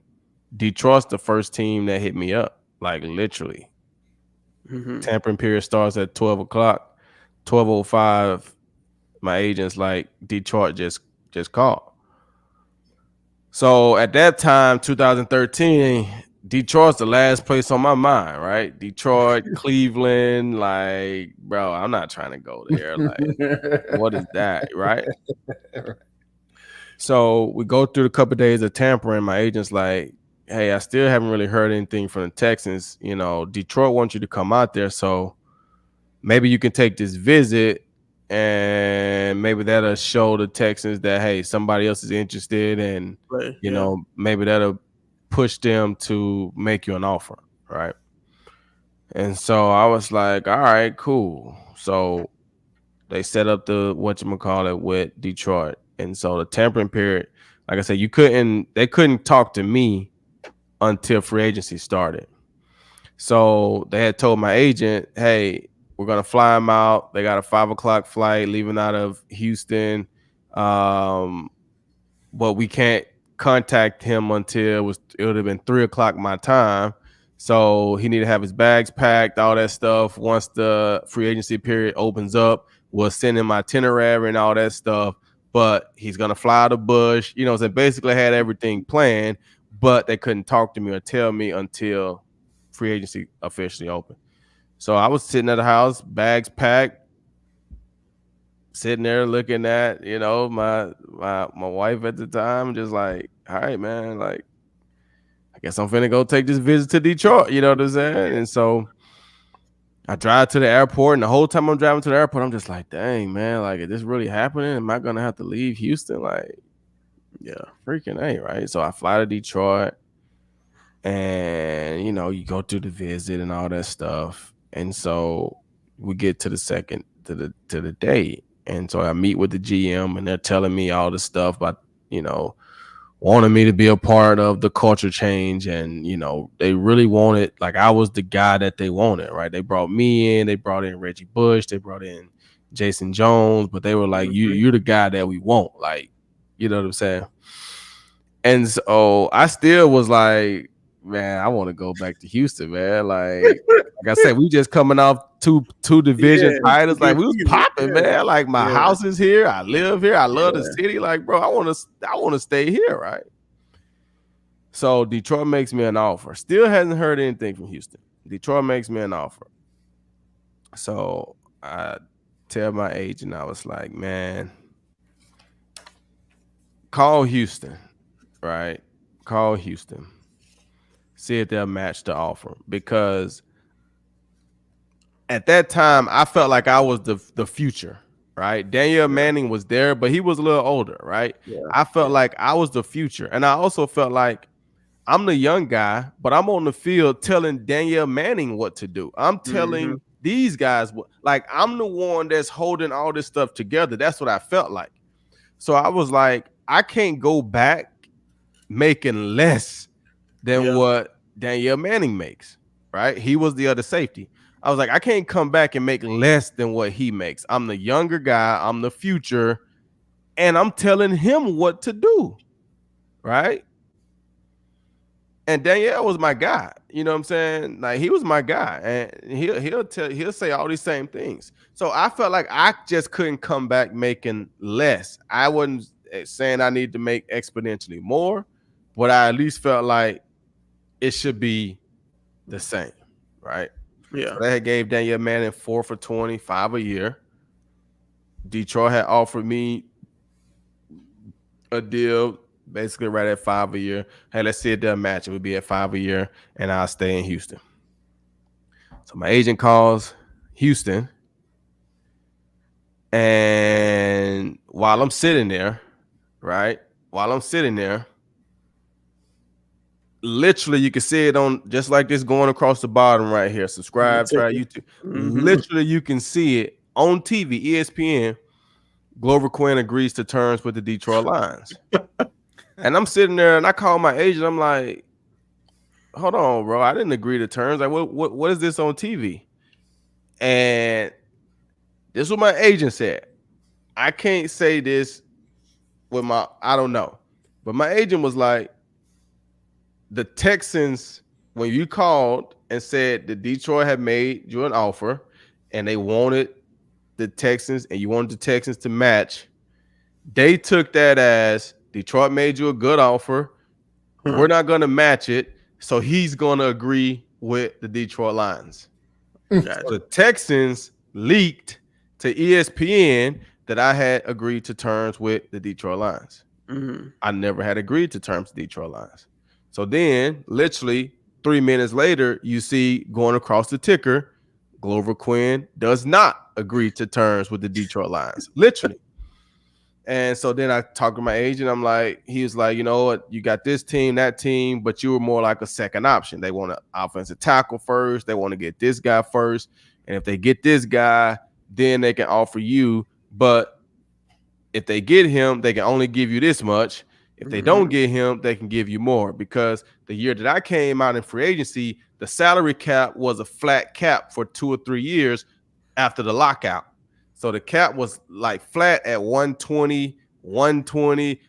Detroit's the first team that hit me up, like literally. Tampering period starts at 12 o'clock, 12:05. My agent's like, Detroit just called. So at that time, 2013, Detroit's the last place on my mind, right? Detroit, Cleveland, like, bro, I'm not trying to go there. Like, what is that, right? So we go through a couple of days of tampering. My agent's like, hey, I still haven't really heard anything from the Texans. You know, Detroit wants you to come out there, so maybe you can take this visit, and maybe that'll show the Texans that, hey, somebody else is interested, and you know, maybe that'll push them to make you an offer, right? And so I was like, all right, cool. So they set up the whatchamacallit with Detroit. And so the tampering period, like I said, they couldn't talk to me until free agency started. So they had told my agent, hey, we're going to fly them out. They got a 5 o'clock flight leaving out of Houston. But we can't contact him until it would have been 3 o'clock my time. So he needed to have his bags packed, all that stuff. Once the free agency period opens up, we'll send him my itinerary and all that stuff. But he's going to fly to Bush. You know, so basically had everything planned, but they couldn't talk to me or tell me until free agency officially opened. So I was sitting at the house, bags packed, sitting there looking at, you know, my wife at the time, just like, all right, man, like, I guess I'm finna go take this visit to Detroit, you know what I'm saying? And so I drive to the airport, and the whole time I'm driving to the airport, I'm just like, dang, man, like, is this really happening? Am I gonna have to leave Houston? Like, yeah, freaking A, right? So I fly to Detroit, and you go through the visit and all that stuff. And so we get to the day. And so I meet with the GM, and they're telling me all this stuff about, wanting me to be a part of the culture change. And, they really wanted, like, I was the guy that they wanted, right? They brought me in, they brought in Reggie Bush, they brought in Jason Jones, but they were like, you're the guy that we want. Like, you know what I'm saying? And so I still was like, man, I want to go back to Houston, man. Like I said, we just coming off two division titles. Like, we was popping, man. Like, my house is here. I live here. I love the city. Like, bro, I want to stay here, right? So Detroit makes me an offer. Still hasn't heard anything from Houston. Detroit makes me an offer. So I tell my agent, I was like, man, call Houston, right? Call Houston. See if they'll match the offer, because at that time I felt like I was the future, right? Daniel Manning was there, but he was a little older, right? Yeah. I felt like I was the future, and I also felt like I'm the young guy, but I'm on the field telling Daniel Manning what to do. I'm telling these guys what, like, I'm the one that's holding all this stuff together. That's what I felt like. So I was like, I can't go back making less than what Daniel Manning makes, right? He was the other safety. I was like, I can't come back and make less than what he makes. I'm the younger guy. I'm the future. And I'm telling him what to do, right? And Daniel was my guy. You know what I'm saying? Like, he was my guy. And he'll say all these same things. So I felt like I just couldn't come back making less. I wasn't saying I need to make exponentially more, but I at least felt like it should be the same, right? Yeah. So they gave Daniel Manning 4 for $20, $5 a year. Detroit had offered me a deal basically right at $5 a year. Hey, let's see if they'll match. It would be at $5 a year, and I'll stay in Houston. So my agent calls Houston, and while I'm sitting there, right? While I'm sitting there, literally, you can see it on just like this going across the bottom right here. Subscribe, try YouTube. Literally, you can see it on TV, ESPN. Glover Quin agrees to terms with the Detroit Lions. And I'm sitting there, and I call my agent. I'm like, hold on, bro. I didn't agree to terms. Like, what is this on TV? And this is what my agent said. I can't say this with I don't know. But my agent was like, the Texans, when you called and said that Detroit had made you an offer and they wanted the Texans and you wanted the Texans to match, they took that as Detroit made you a good offer. We're not going to match it. So he's going to agree with the Detroit Lions. So the Texans leaked to ESPN that I had agreed to terms with the Detroit Lions. I never had agreed to terms with the Detroit Lions. So then, literally 3 minutes later, you see going across the ticker, Glover Quin does not agree to terms with the Detroit Lions. Literally. And so then I talked to my agent. I'm like, he was like, you know what? You got this team, that team, but you were more like a second option. They want an offensive tackle first. They want to get this guy first. And if they get this guy, then they can offer you. But if they get him, they can only give you this much. If they don't get him, they can give you more, because the year that I came out in free agency, the salary cap was a flat cap for 2 or 3 years after the lockout. So the cap was like flat at 120, 120,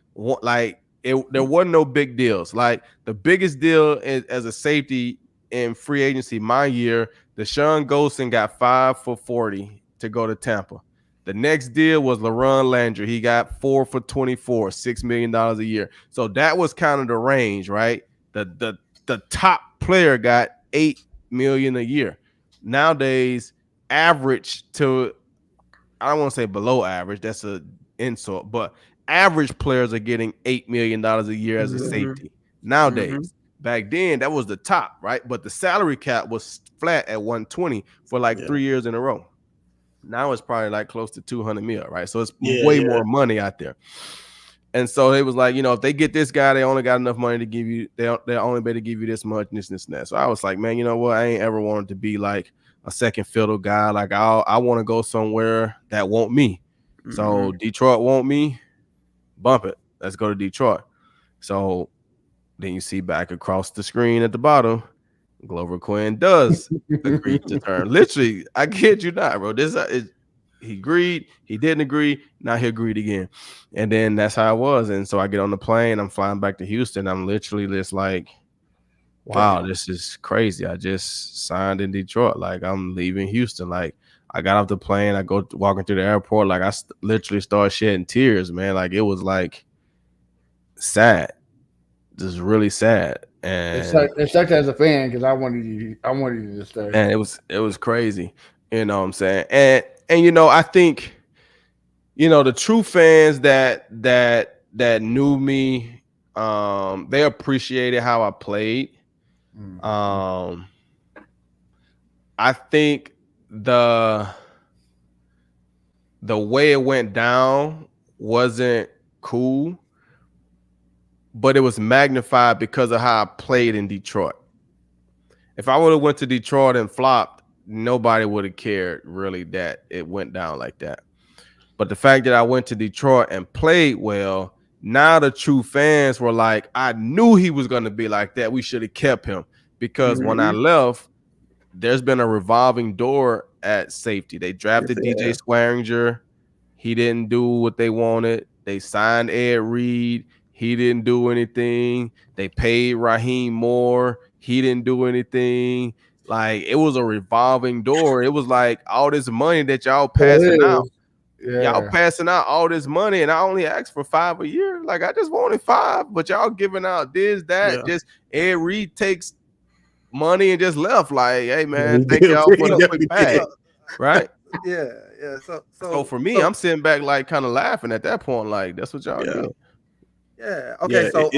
like there wasn't no big deals. Like the biggest deal as a safety in free agency my year, Deshaun Golson got 5 for $40 to go to Tampa. The next deal was LaRon Landry. He got 4 for $24, $6 million a year. So that was kind of the range, right? The top player got $8 million a year. Nowadays, average to, I don't want to say below average, that's an insult, but average players are getting $8 million a year as a safety nowadays. back then that was the top, right? But the salary cap was flat at 120 for like 3 years in a row. Now it's probably like close to 200 mil, right? So it's way more money out there. And so it was like, you know, if they get this guy, they only got enough money to give you, they're only better to give you this much, and this, and that. So I was like, man, you know what? I ain't ever wanted to be like a second fiddle guy. Like I want to go somewhere that want me. So Detroit want me, bump it. Let's go to Detroit. So then you see back across the screen at the bottom, Glover Quin does agree to turn. Literally, I kid you not, bro. This is. He agreed, he didn't agree, now he agreed again. And then that's how it was. And so I get on the plane, I'm flying back to Houston. I'm literally just like, wow, this is crazy. I just signed in Detroit. Like, I'm leaving Houston. Like, I got off the plane, I go walking through the airport, like I literally started shedding tears, man. Like, it was like sad, just really sad. And
it's like as a fan, because I wanted you to stay.
And it was crazy. You know what I'm saying? And you know, I think, you know, the true fans that knew me, they appreciated how I played. I think the way it went down wasn't cool, but it was magnified because of how I played in Detroit. If I would have went to Detroit and flopped, nobody would have cared really that it went down like that. But the fact that I went to Detroit and played well, now the true fans were like, I knew he was going to be like that. We should have kept him. Because when I left, there's been a revolving door at safety. They drafted DJ Swearinger. He didn't do what they wanted. They signed Ed Reed. He didn't do anything. They paid Raheem Moore. He didn't do anything. Like, it was a revolving door. It was like all this money that y'all passing out. Y'all passing out all this money, and I only asked for $5 a year. Like, I just wanted $5, but y'all giving out this, that. Just Ed Reed takes money and just left. Like, hey man, thank y'all for the quick bag, right?
Yeah.
So for me, I'm sitting back like kind of laughing at that point. Like, that's what y'all do.
Yeah. Okay. So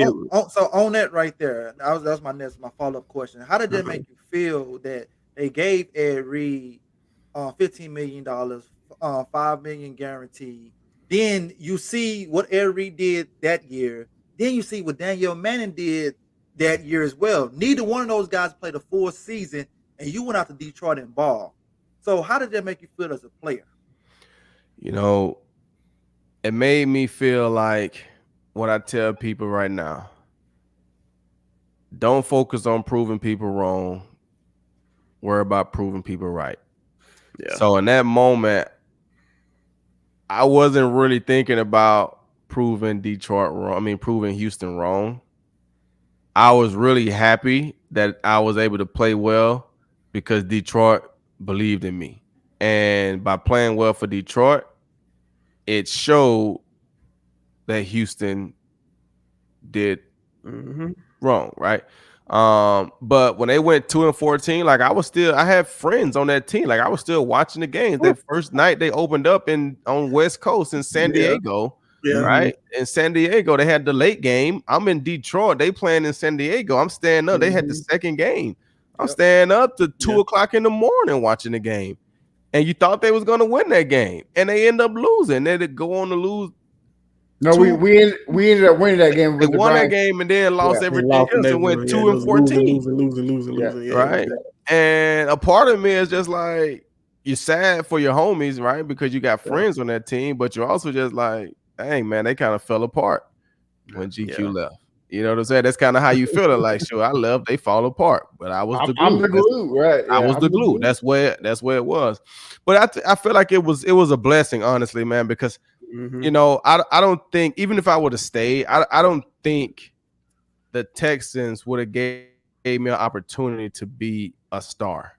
on that right there, that was my follow up question. How did that make you feel that they gave Ed Reed $15 million, $5 million guaranteed? Then you see what Ed Reed did that year. Then you see what Daniel Manning did that year as well. Neither one of those guys played a full season, and you went out to Detroit and ball. So how did that make you feel as a player?
You know, it made me feel like what I tell people right now. Don't focus on proving people wrong. Worry about proving people right. Yeah. So in that moment, I wasn't really thinking about proving Detroit wrong. I mean, proving Houston wrong. I was really happy that I was able to play well because Detroit believed in me. And by playing well for Detroit, it showed that Houston did wrong, right? But when they went 2-14, like I had friends on that team. Like I was still watching the games. That first night they opened up on West Coast in San Diego. Yeah. Right. In San Diego, they had the late game. I'm in Detroit. They playing in San Diego. I'm staying up. They had the second game. I'm staying up to 2 o'clock in the morning watching the game. And you thought they was going to win that game. And they end up losing. They'd go on to lose.
No, we ended up winning that game.
They won that game and then lost everything else and went 2-14. Losing. Right. And a part of me is just like, you're sad for your homies, right? Because you got friends on that team, but you're also just like, dang, man, they kind of fell apart when GQ left. You know what I'm saying? That's kind of how you feel. Like, sure, I left, they fall apart, but I was the glue.
I'm the glue, right?
I was the glue. That's where it was. But I feel like it was a blessing, honestly, man, because you know, I don't think, even if I would have stayed, I don't think the Texans would have gave me an opportunity to be a star.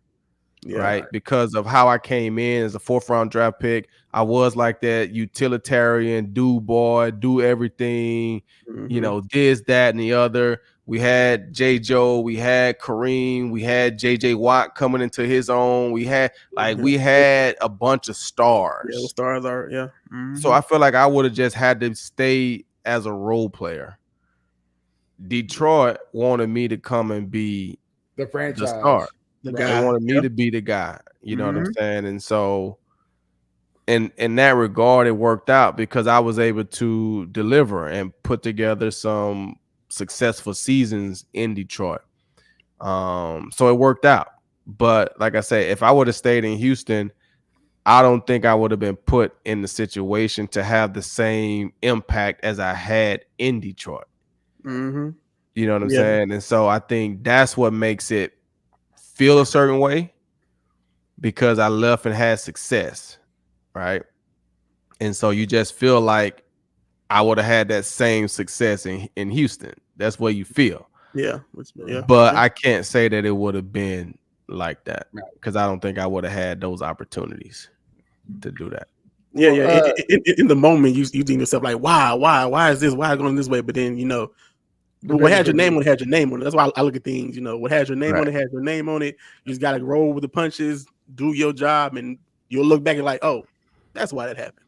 Right, because of how I came in as a 4th round draft pick. I was like that utilitarian, do everything, you know, this, that, and the other. We had J. Joe, we had Kareem, we had JJ Watt coming into his own. We had we had a bunch of stars.
Yeah, stars are
So I feel like I would have just had to stay as a role player. Detroit wanted me to come and be
The
the
franchise.
star.
The
They
guy.
wanted me to be the guy. You know what I'm
Mhm.
saying? And so in that regard, it worked out because I was able to deliver and put together some successful seasons in Detroit. So it worked out. But like I said, if I would have stayed in Houston, I don't think I would have been put in the situation to have the same impact as I had in Detroit.
Mhm.
You know what I'm
Yeah.
saying? And so I think that's what makes it feel a certain way because I left and had success, right? And so you just feel like I would have had that same success in Houston. That's what you feel.
Yeah. Yeah.
But
Yeah.
I can't say that it would have been like that because I don't think I would have had those opportunities to do that.
Yeah,
Well,
in the moment, you think to yourself like, why is this? Why is it going this way? But then what has your name on it has your name on it. That's why I look at things. What has your name on it has your name on it. You just got to roll with the punches, do your job, and you'll look back and like, oh, that's why that happened.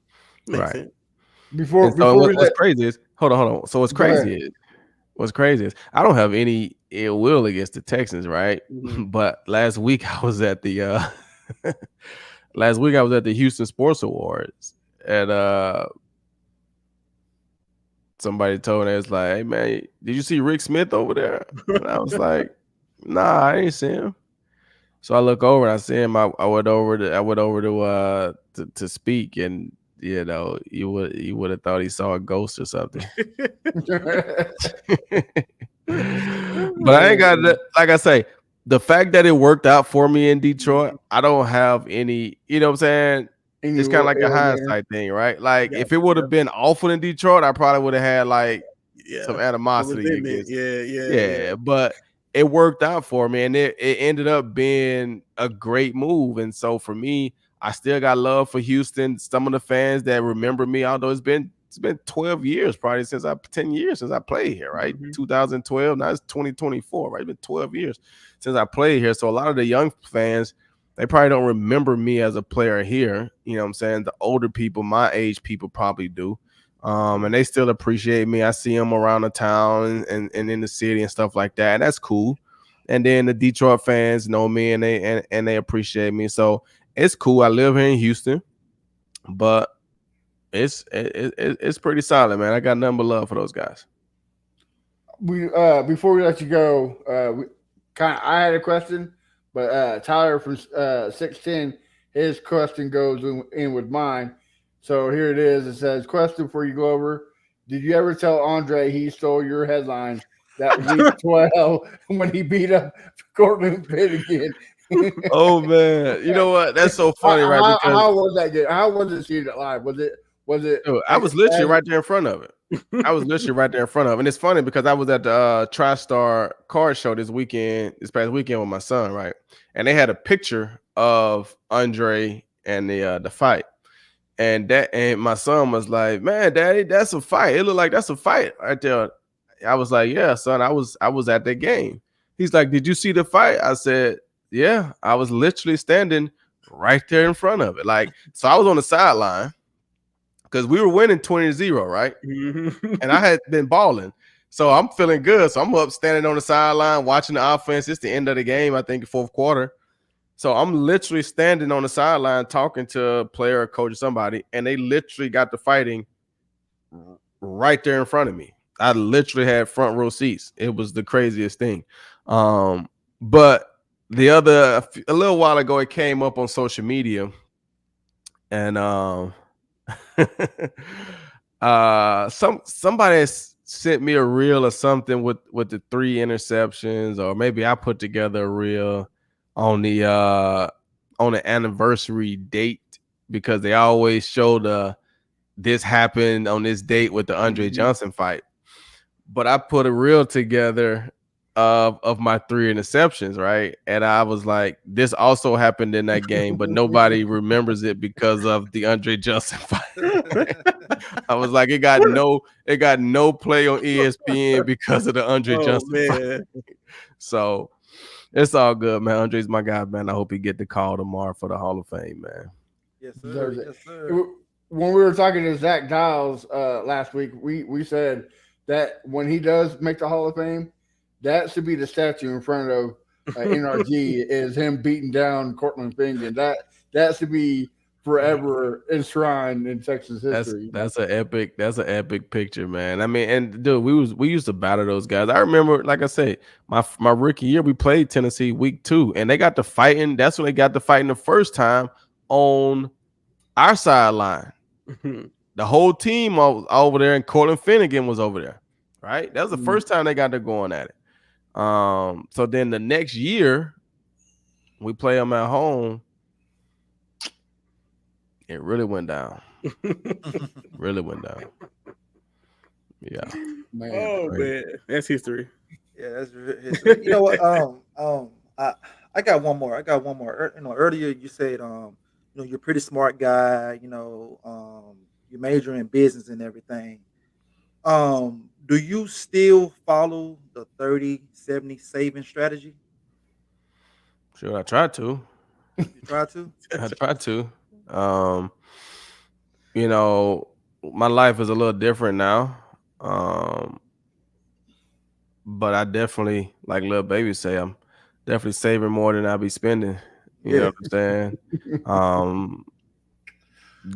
Makes sense.
Before
what's crazy is hold on. So what's crazy is I don't have any ill will against the Texans, right?
Mm-hmm.
But last week I was at the Houston Sports Awards, and somebody told me, it's like, hey man, did you see Rick Smith over there? And I was like, nah, I ain't see him. So I look over and I see him. I went over to speak, and you would have thought he saw a ghost or something. But I ain't got that. Like I say, the fact that it worked out for me in Detroit, I don't have any, you know what I'm saying? It's kind of like a hindsight thing, right? Like if it would have been awful in Detroit, I probably would have had like some animosity against. Yeah. But it worked out for me, and it ended up being a great move. And so for me, I still got love for Houston. Some of the fans that remember me, although it's been 12 years, probably 10 years since I played here, right? Mm-hmm. 2012, now it's 2024, right? It's been 12 years since I played here. So a lot of the young fans, they probably don't remember me as a player here. You know what I'm saying? The older people, my age people probably do. And they still appreciate me. I see them around the town and in the city and stuff like that. And that's cool. And then the Detroit fans know me and they appreciate me. So it's cool. I live here in Houston, but it's pretty solid, man. I got nothing but love for those guys.
We before we let you go, I had a question, but Tyler from 610, his question goes in with mine. So here it is. It says, question for you, Glover. Did you ever tell Andre he stole your headline that week 12 when he beat up Cortland Pitt again?
Oh man, you know what? That's so funny, right? Because
how was that game? How was it seen live? Was it?
Dude, I was literally right there in front of it. I was literally right there in front of it. And it's funny because I was at the TriStar card show this past weekend with my son, right? And they had a picture of Andre and the fight. And my son was like, man, Daddy, that's a fight. It looked like that's a fight right there. I was like, yeah, son, I was at that game. He's like, did you see the fight? I said, yeah, I was literally standing right there in front of it. Like, so I was on the sideline because we were winning 20-0, right? Mm-hmm. And I had been balling. So I'm feeling good. So I'm up standing on the sideline watching the offense. It's the end of the game, I think, the fourth quarter. So I'm literally standing on the sideline talking to a player, a coach, or somebody, and they literally got the fighting right there in front of me. I literally had front row seats. It was the craziest thing. But a little while ago, it came up on social media, and somebody sent me a reel or something with the 3 interceptions, or maybe I put together a reel on the anniversary date, because they always show this happened on this date with the Andre Johnson fight. But I put a reel together of my 3 interceptions, right? And I was like, this also happened in that game, but nobody remembers it because of the Andre Johnson fight. I was like, it got no play on ESPN because of the Andre Johnson fight. So it's all good, man. Andre's my guy, man. I hope he get the call tomorrow for the Hall of Fame, man.
Yes, sir. Yes, sir.
When we were talking to Zach Giles last week, we said that when he does make the Hall of Fame, that should be the statue in front of NRG is him beating down Cortland Finnegan. That should be forever enshrined in Texas history.
That's an epic picture, man. I mean, and dude, we used to battle those guys. I remember, like I said, my rookie year, we played Tennessee week 2, and they got to fighting. That's when they got to fighting the first time on our sideline. The whole team was over there, and Cortland Finnegan was over there. Right, that was the first time they got to going at it. So then the next year, we play them at home. It really went down. Really went down. Yeah.
Man. Oh man, that's history.
Yeah, that's history. You know what? I got one more. You know, earlier you said, you know, you're a pretty smart guy. You know, you major in business and everything. Do you still follow the 30-70 saving strategy?
Sure, I tried to.
You try to?
I tried to. You know, my life is a little different now. But I definitely, like Lil Baby say, I'm definitely saving more than I be spending. You know what I'm saying?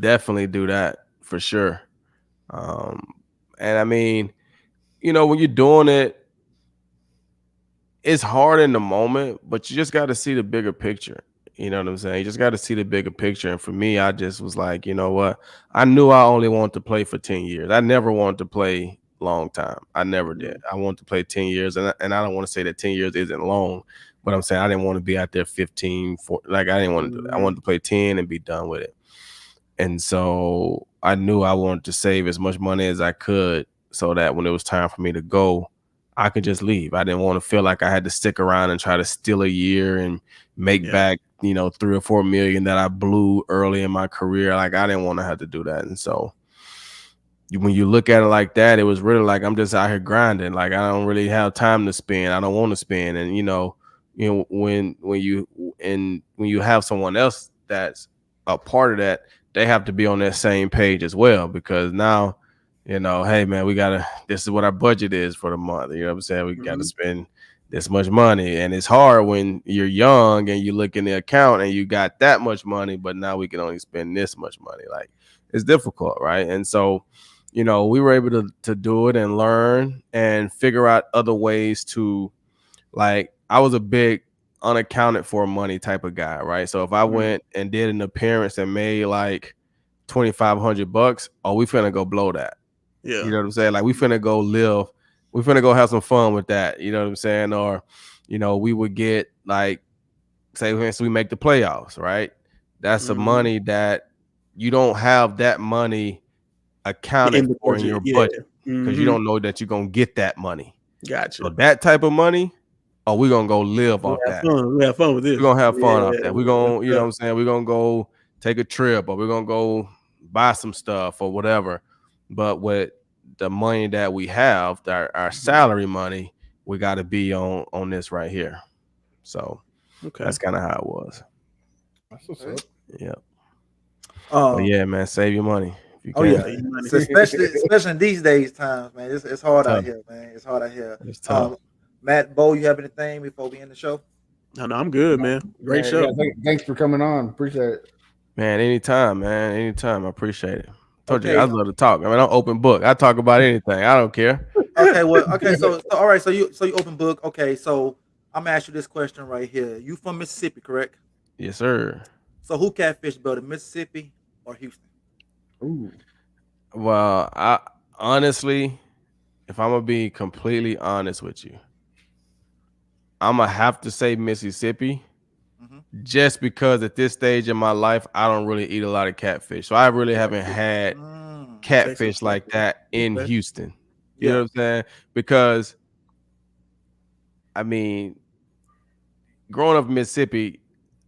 Definitely do that for sure. And I mean, you know, when you're doing it, it's hard in the moment, but you just got to see the bigger picture. You know what I'm saying? You just got to see the bigger picture. And for me, I just was like, you know what? I knew I only wanted to play for 10 years. I never wanted to play long time. I never did. I wanted to play 10 years. And I don't want to say that 10 years isn't long, but I'm saying I didn't want to be out there 15, 14. Like I didn't want to do that. I wanted to play 10 and be done with it. And so I knew I wanted to save as much money as I could so that when it was time for me to go, I could just leave. I didn't want to feel like I had to stick around and try to steal a year and make back, you know, 3 or 4 million that I blew early in my career. Like I didn't want to have to do that. And so when you look at it like that, it was really like I'm just out here grinding. Like I don't really have time to spend. I don't want to spend. And you know, when you have someone else that's a part of that, they have to be on that same page as well, because now, you know, hey man, this is what our budget is for the month. You know what I'm saying? We got to spend this much money. And it's hard when you're young and you look in the account and you got that much money, but now we can only spend this much money. Like it's difficult, right? And so, you know, we were able to do it and learn and figure out other ways to, like, I was a big unaccounted for money type of guy, right? So if I went and did an appearance and made like $2,500, oh, we finna go blow that. Yeah. You know what I'm saying? Like we finna go live. We finna go have some fun with that. You know what I'm saying? Or, you know, we would get like, say, for instance, we make the playoffs, right? That's the money that you don't have that money accounted for in your budget because you don't know that you're gonna get that money. Gotcha. So that type of money, oh, we're gonna go live off that. We have fun with this. We're gonna have fun off that. We're gonna, you know what I'm saying? We're gonna go take a trip, or we're gonna go buy some stuff or whatever. But with the money that we have, our salary money, we got to be on this right here. So that's kind of how it was. That's what's up. Yeah. But yeah, man, save your money.
Oh yeah, so especially in these days times, man. It's hard out here, man. It's hard out here.
It's tough.
Matt, Bo, you have anything before we end the show?
No, I'm good, man. Great show.
Yeah, thanks for coming on. Appreciate it.
Man, anytime, man. Anytime. I appreciate it. Told you I love to talk. I mean, I'm open book. I talk about anything. I don't care.
Okay, well, okay, so all right, so you open book. Okay, so I'm gonna ask you this question right here. You from Mississippi, correct?
Yes, sir.
So who catfish better, Mississippi or Houston?
Ooh.
Well, I honestly, if I'm gonna be completely honest with you, I'm gonna have to say Mississippi. Just because at this stage in my life, I don't really eat a lot of catfish. So I really haven't had catfish like that in Houston. You know what I'm saying? Because, I mean, growing up in Mississippi,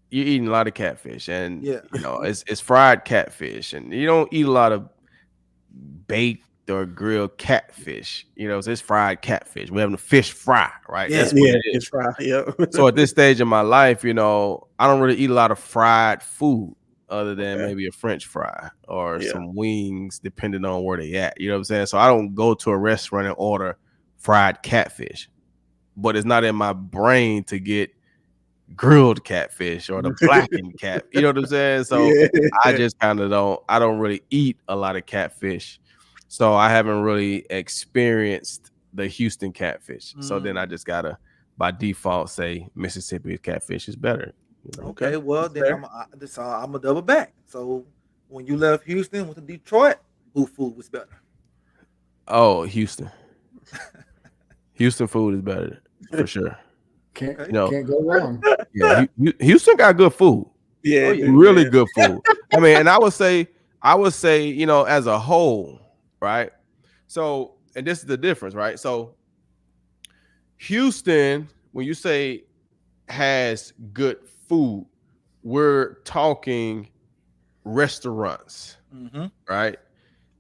you're eating a lot of catfish. And, you know, it's fried catfish. And you don't eat a lot of baked or grilled catfish. You know, so it's fried catfish. We're having a fish fry, right?
Yeah,
that's what it is.
Fish fry. Yeah.
So at this stage in my life, you know, I don't really eat a lot of fried food. other than maybe a French fry or some wings, depending on where they at. You know what I'm saying? So I don't go to a restaurant and order fried catfish, but it's not in my brain to get grilled catfish or the blackened cat. You know what I'm saying? So I just kind of don't really eat a lot of catfish. So I haven't really experienced the Houston catfish. So then I just gotta by default say Mississippi catfish is better. You know?
Okay, well then I'm a double back. So when you left Houston, went to Detroit, who food was better?
Oh, Houston. Houston food is better for sure.
Can't go wrong.
Yeah, Houston got good food.
Yeah,
really good food. I mean, and I would say, you know, as a whole, right? So, and this is the difference, right? So, Houston, when you say has good food, we're talking restaurants, right?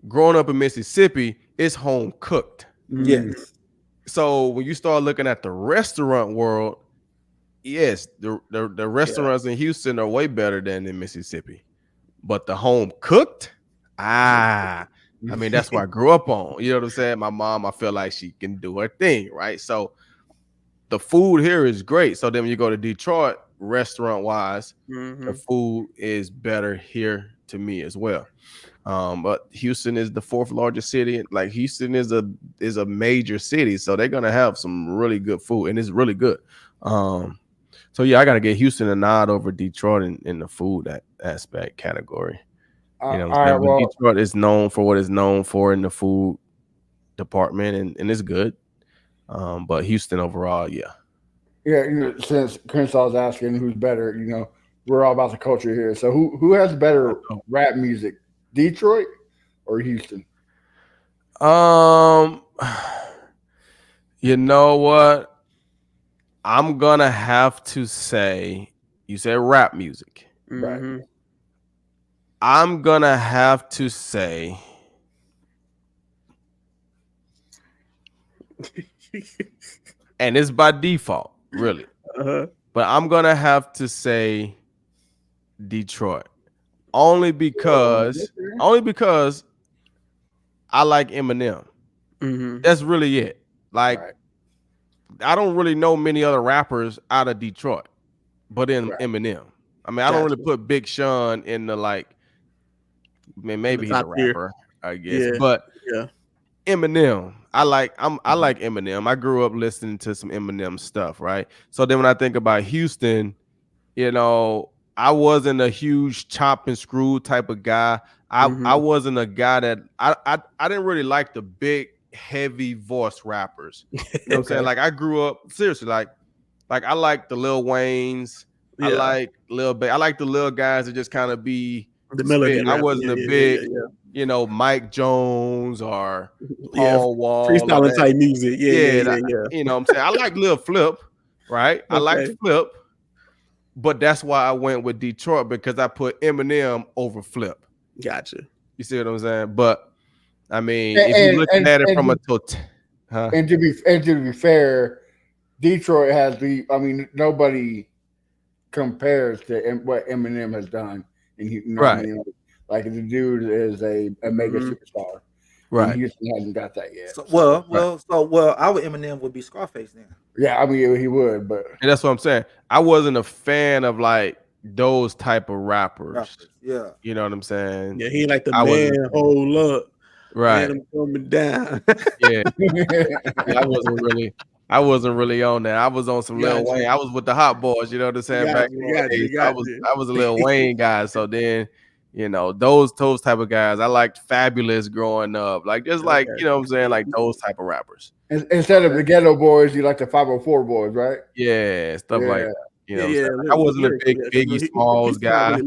Growing up in Mississippi, it's home cooked.
Yes.
So when you start looking at the restaurant world, yes, the restaurants in Houston are way better than in Mississippi. But the home cooked, I mean, that's what I grew up on. You know what I'm saying? My mom, I feel like she can do her thing, right? So the food here is great. So then when you go to Detroit, restaurant-wise, the food is better here to me as well. But Houston is the 4th largest city. Like Houston is a major city, so they're gonna have some really good food, and it's really good. So yeah, I gotta get Houston a nod over Detroit in the food aspect category. You know, Detroit is known for what it's known for in the food department, and it's good. But Houston overall, yeah.
Yeah, you know, since Crenshaw was asking who's better, you know, we're all about the culture here. So who has better rap music, Detroit or Houston?
You know what? I'm gonna have to say, you said rap music.
Right.
I'm gonna have to say and it's by default, really. But I'm gonna have to say Detroit. Only because I like Eminem. That's really it. Like I don't really know many other rappers out of Detroit, but in Eminem. I mean, I don't really put Big Sean in the like. I mean, maybe he's a rapper, I guess. But Eminem, I like Eminem. I grew up listening to some Eminem stuff, right? So then when I think about Houston, you know, I wasn't a huge chop and screw type of guy. I wasn't a guy that I didn't really like the big heavy voice rappers. You know what I'm saying? Like I grew up seriously like I like the Lil Waynes. I like I like the little guys that just kind of be
the melody.
I wasn't a big you know, Mike Jones or Paul Wall.
Freestyling type music.
You know what I'm saying? I like Lil Flip, right? I like Flip, but that's why I went with Detroit because I put Eminem over Flip.
Gotcha.
You see what I'm saying? But I mean, if you're looking at it from a total,
and to be fair, Detroit has nobody compares to what Eminem has done. And like the dude is a mega superstar, right? Houston hasn't got that yet.
So, our Eminem would be Scarface then.
Yeah, I mean he would, but
and that's what I'm saying. I wasn't a fan of like those type of rappers.
Yeah,
you know what I'm saying.
Yeah, he like the man. Hold up,
right?
Man, I'm coming down.
Yeah, I wasn't really on that. I was on some Lil Wayne. I was with the Hot Boys, you know what I'm saying? Back I was a Lil Wayne guy. So then, you know, those type of guys. I liked Fabulous growing up. Like just like, you know what I'm saying, like those type of rappers.
Instead of the Ghetto Boys, you like the 504 Boys, right?
Yeah, stuff like that. You know, I wasn't a big Biggie Smalls guy.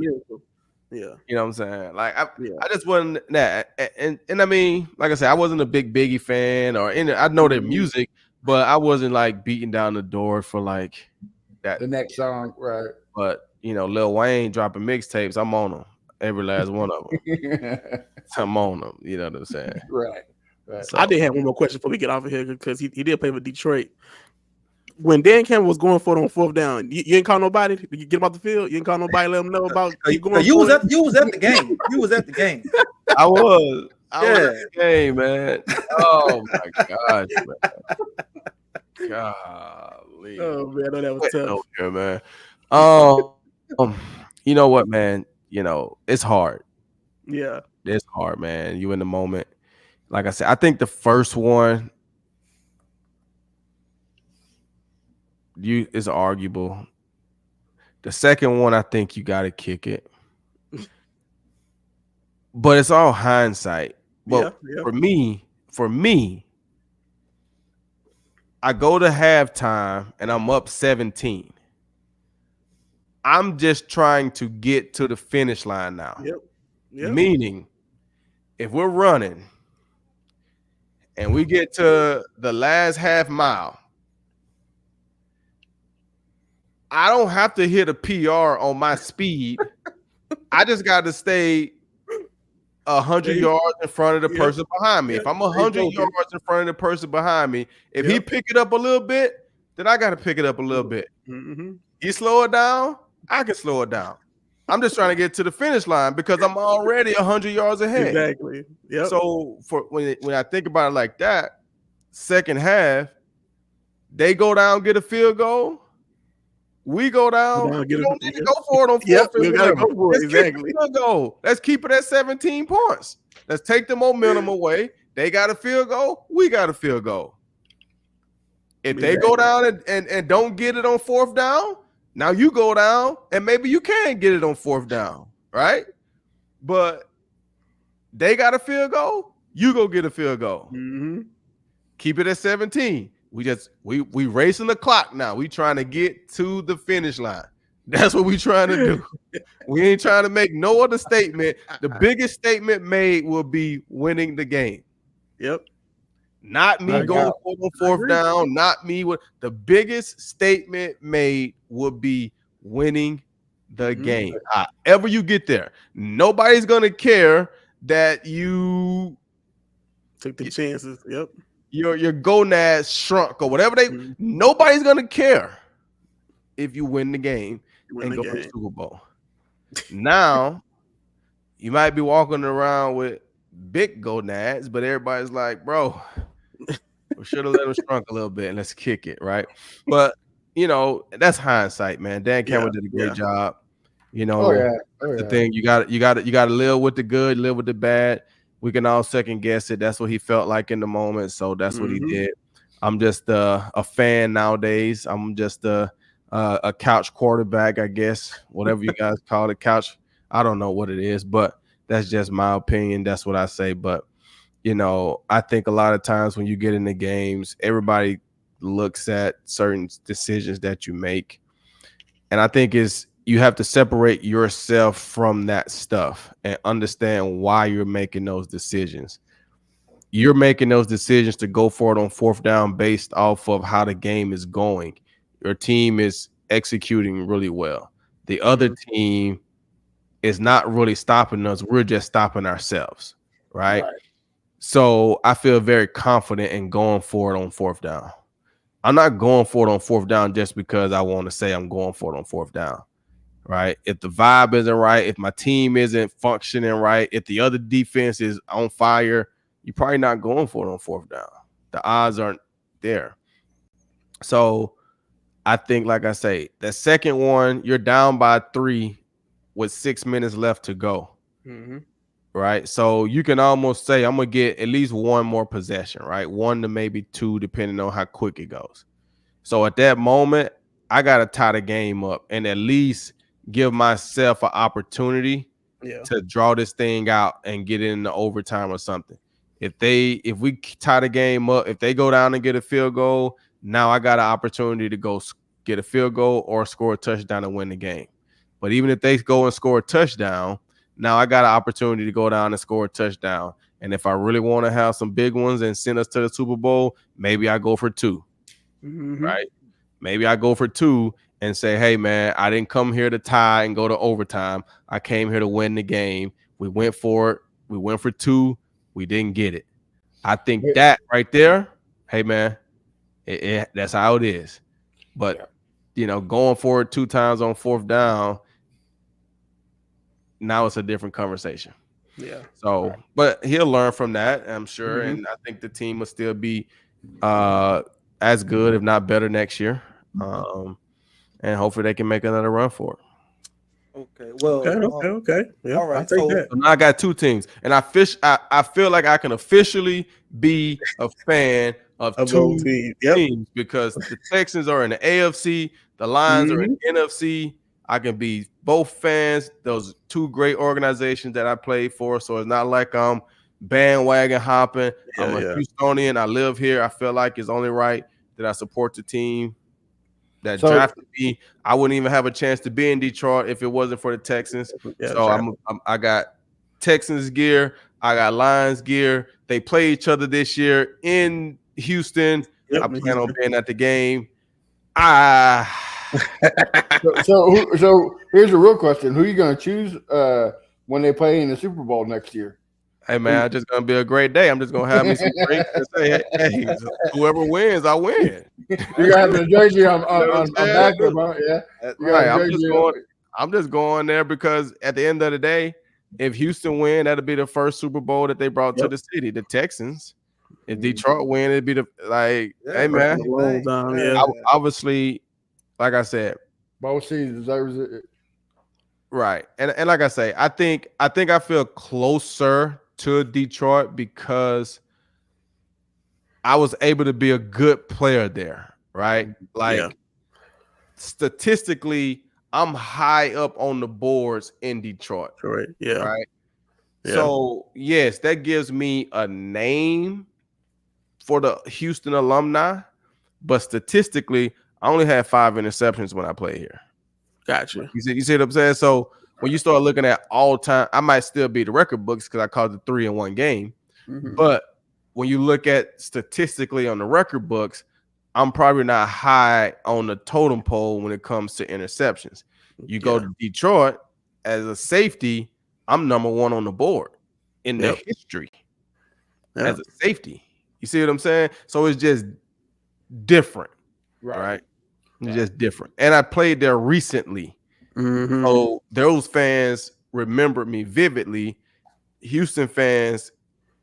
Yeah, you know what I'm saying? Like I just wasn't that. And I mean, like I said, I wasn't a big Biggie fan I know their music. But I wasn't like beating down the door for like that.
The next song, right?
But you know, Lil Wayne dropping mixtapes, I'm on them. Every last one of them. I'm on them. You know what I'm saying?
Right.
So, I did have one more question before we get off of here because he did play for Detroit. when Dan Campbell was going for it on fourth down, you ain't call nobody to get him off the fild. You ain't call nobody, let them know about keep going.
You was at the game. You was at the game.
I was
Yeah.
at the game, man. Oh my gosh, man. Golly.
Oh man, I know that was tough.
Here, man. You know what, man? You know, it's hard.
Yeah.
It's hard, man. You in the moment. Like I said, I think the first one is arguable. The second one, I think you got to kick it. But it's all hindsight. But
yeah.
for me, I go to halftime and I'm up 17. I'm just trying to get to the finish line now.
Yep.
Meaning, if we're running and we get to the last half mile, I don't have to hit a PR on my speed. I just got to stay 100 yards in front of the person behind me. If I'm 100 yards in front of the person behind me, if he pick it up a little bit, then I got to pick it up a little bit.
Mm-hmm.
He slow it down, I can slow it down. I'm just trying to get to the finish line because I'm already 100 yards ahead.
Exactly. Yep.
So for when I think about it like that, second half, they go down, get a field goal. We go down. We don't need to go for it on fourth.
We gotta go for it. Exactly.
Let's keep it at 17 points. Let's take the momentum away. They got a field goal. We got a field goal. If they go down and don't get it on fourth down, now you go down and maybe you can get it on fourth down, right? But they got a field goal. You go get a field goal.
Mm-hmm.
Keep it at 17. We racing the clock now. We trying to get to the finish line. That's what we trying to do. We ain't trying to make no other statement. The biggest statement made will be winning the game.
Yep.
Not me going for the fourth down. Not me. The biggest statement made would be winning the game. However you get there, nobody's gonna care that you
took the chances. Yep.
Your gonads shrunk or whatever nobody's gonna care if you win the game and go to the Super Bowl. Now you might be walking around with big gonads, but everybody's like, bro, we should have let them shrunk a little bit and let's kick it, right? But you know, that's hindsight, man. Dan Campbell did a great job. You know, the thing you got to live with the good, live with the bad. We can all second guess it. That's what he felt like in the moment. So that's what he did. I'm just a fan nowadays. I'm just a couch quarterback, I guess, whatever you guys call it. Couch. I don't know what it is, but that's just my opinion. That's what I say. But, you know, I think a lot of times when you get into games, everybody looks at certain decisions that you make. And I think you have to separate yourself from that stuff and understand why you're making those decisions. You're making those decisions to go for it on fourth down based off of how the game is going. Your team is executing really well. The other team is not really stopping us. We're just stopping ourselves, right? So I feel very confident in going for it on fourth down. I'm not going for it on fourth down just because I want to say I'm going for it on fourth down. Right. If the vibe isn't right, if my team isn't functioning right, if the other defense is on fire, you're probably not going for it on fourth down. The odds aren't there. So I think, like I say, the second one, you're down by 3 with 6 minutes left to go.
Mm-hmm.
Right. So you can almost say I'm going to get at least one more possession, right? 1 to maybe 2, depending on how quick it goes. So at that moment, I got to tie the game up and at least give myself an opportunity to draw this thing out and get it into overtime or something. If we tie the game up, if they go down and get a field goal, now I got an opportunity to go get a field goal or score a touchdown and win the game. But even if they go and score a touchdown, now I got an opportunity to go down and score a touchdown. And if I really want to have some big ones and send us to the Super Bowl, maybe I go for 2, right? Maybe I go for 2 and say, hey, man, I didn't come here to tie and go to overtime. I came here to win the game. We went for it. We went for 2. We didn't get it. I think that right there, hey, man, that's how it is. But going forward 2 times on 4th down, now it's a different conversation.
Yeah.
So, but he'll learn from that, I'm sure, and I think the team will still be as good, if not better, next year. And hopefully they can make another run for it.
Okay. Well.
Okay. Yeah.
All right.
I'll take that.
So now I got 2 teams, and I feel like I can officially be a fan of 2 teams because the Texans are in the AFC, the Lions are in the NFC. I can be both fans. Those 2 great organizations that I played for, so it's not like I'm bandwagon hopping. I'm a Houstonian. I live here. I feel like it's only right that I support the team that drafted me. I wouldn't even have a chance to be in Detroit if it wasn't for the Texans. So I got Texans gear. I got Lions gear. They play each other this year in Houston. I plan on being at the game.
So here's a real question: who are you going to choose when they play in the Super Bowl next year?
Hey man, it's just gonna be a great day. I'm just gonna have me some drinks and say, hey, whoever wins, I win.
You gotta have the jersey on backup, yeah.
Right. I'm just going there because at the end of the day, if Houston win, that'll be the first Super Bowl that they brought to the city, the Texans. If Detroit win, it'd be hey man. Obviously, like I said,
both seasons deserves it.
Right. And like I say, I think I feel closer to Detroit because I was able to be a good player there, right? Like statistically, I'm high up on the boards in Detroit.
Right. Yeah.
Right. Yeah. So yes, that gives me a name for the Houston alumni, but statistically, I only had 5 interceptions when I played here.
Gotcha.
You see what I'm saying? So when you start looking at all time, I might still be the record books because I caught the 3 in one game. But when you look at statistically on the record books, I'm probably not high on the totem pole when it comes to interceptions. You go to Detroit as a safety, I'm number 1 on the board in the history as a safety. You see what I'm saying? So it's just different, right? It's just different. And I played there recently. So those fans remembered me vividly. Houston fans,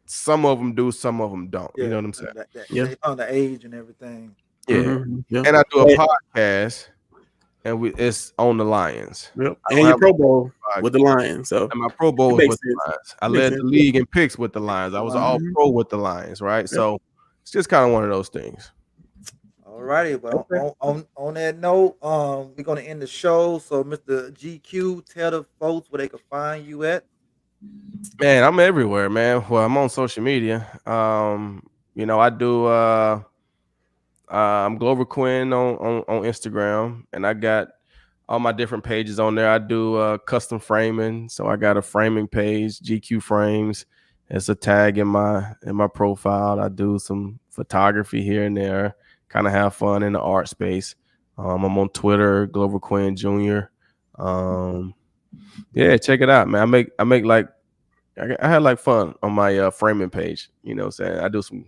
some of them do, some of them don't. You know what I'm saying?
They on the age and everything.
Yeah. And I do a podcast, and it's on the Lions.
And your Pro Bowl with the Lions. So
and my Pro Bowl was with the Lions. I led the league in picks with the Lions. I was an all-pro with the Lions, right? So it's just kind of one of those things.
All righty, well, on that note, we're gonna end the show. So, Mr. GQ, tell the folks where they can find you at.
Man, I'm everywhere, man. Well, I'm on social media. I do. I'm Glover Quin on Instagram, and I got all my different pages on there. I do custom framing, so I got a framing page, GQ Frames. It's a tag in my profile. I do some photography here and there. Kind of have fun in the art space. I'm on Twitter, Glover Quin Jr. Check it out, man. I make like I had like fun on my framing page. You know what I'm saying? I do some,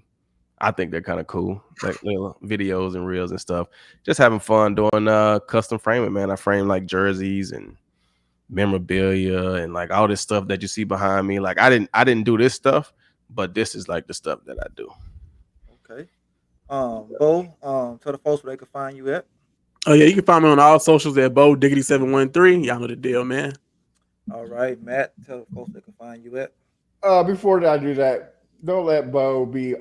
I think they're kind of cool, like little videos and reels and stuff. Just having fun doing custom framing, man. I frame like jerseys and memorabilia and like all this stuff that you see behind me. Like I didn't do this stuff, but this is like the stuff that I do.
Okay. Bo, tell the folks where they can find you at.
Oh yeah, you can find me on all socials at Bo Diggity 713. Y'all know the deal, man.
All right, Matt, tell the folks they can find you at.
Before I do that, don't let Bo be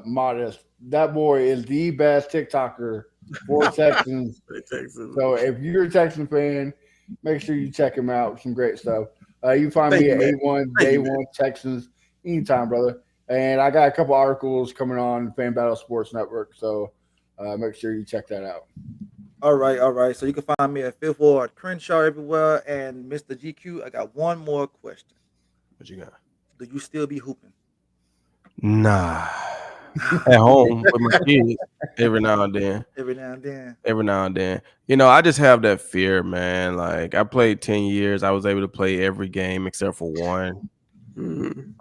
modest. That boy is the best TikToker for Texans. So if you're a Texan fan, make sure you check him out. Some great stuff. You can find me at A1 Day One Texans anytime, brother. And I got a couple articles coming on Fan Battle Sports Network, so make sure you check that out.
All right. So you can find me at Fifth Ward Crenshaw everywhere. And Mr. GQ, I got one more question.
What you got?
Do you still be hooping?
Nah. At home with my kids every now and then.
Every now and then.
You know, I just have that fear, man. Like I played 10 years. I was able to play every game except for one.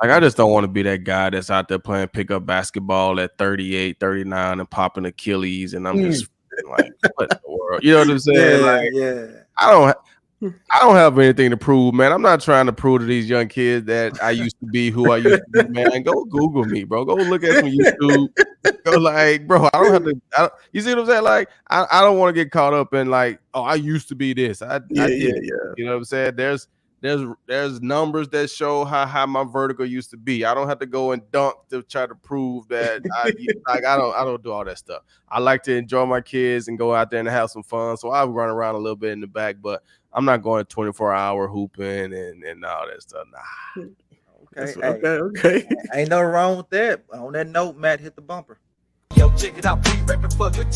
Like I just don't want to be that guy that's out there playing pickup basketball at 38, 39 and popping Achilles, and I'm just Like, what in the world? You know what I'm saying? Like,
yeah.
I don't have anything to prove, man. I'm not trying to prove to these young kids that I used to be who I used to be, man. Go Google me, bro. Go look at some YouTube. Go like, bro, I don't have to. You see what I'm saying? Like, I don't want to get caught up in like, oh, I used to be this. I did. You know what I'm saying? There's numbers that show how high my vertical used to be. I don't have to go and dunk to try to prove that I don't do all that stuff. I like to enjoy my kids and go out there and have some fun. So I run around a little bit in the back, but I'm not going 24-hour hooping and all that stuff. Nah.
Okay. Ain't no wrong with that. On that note, Matt, hit the bumper.
Yo, check it out, be rapping for good.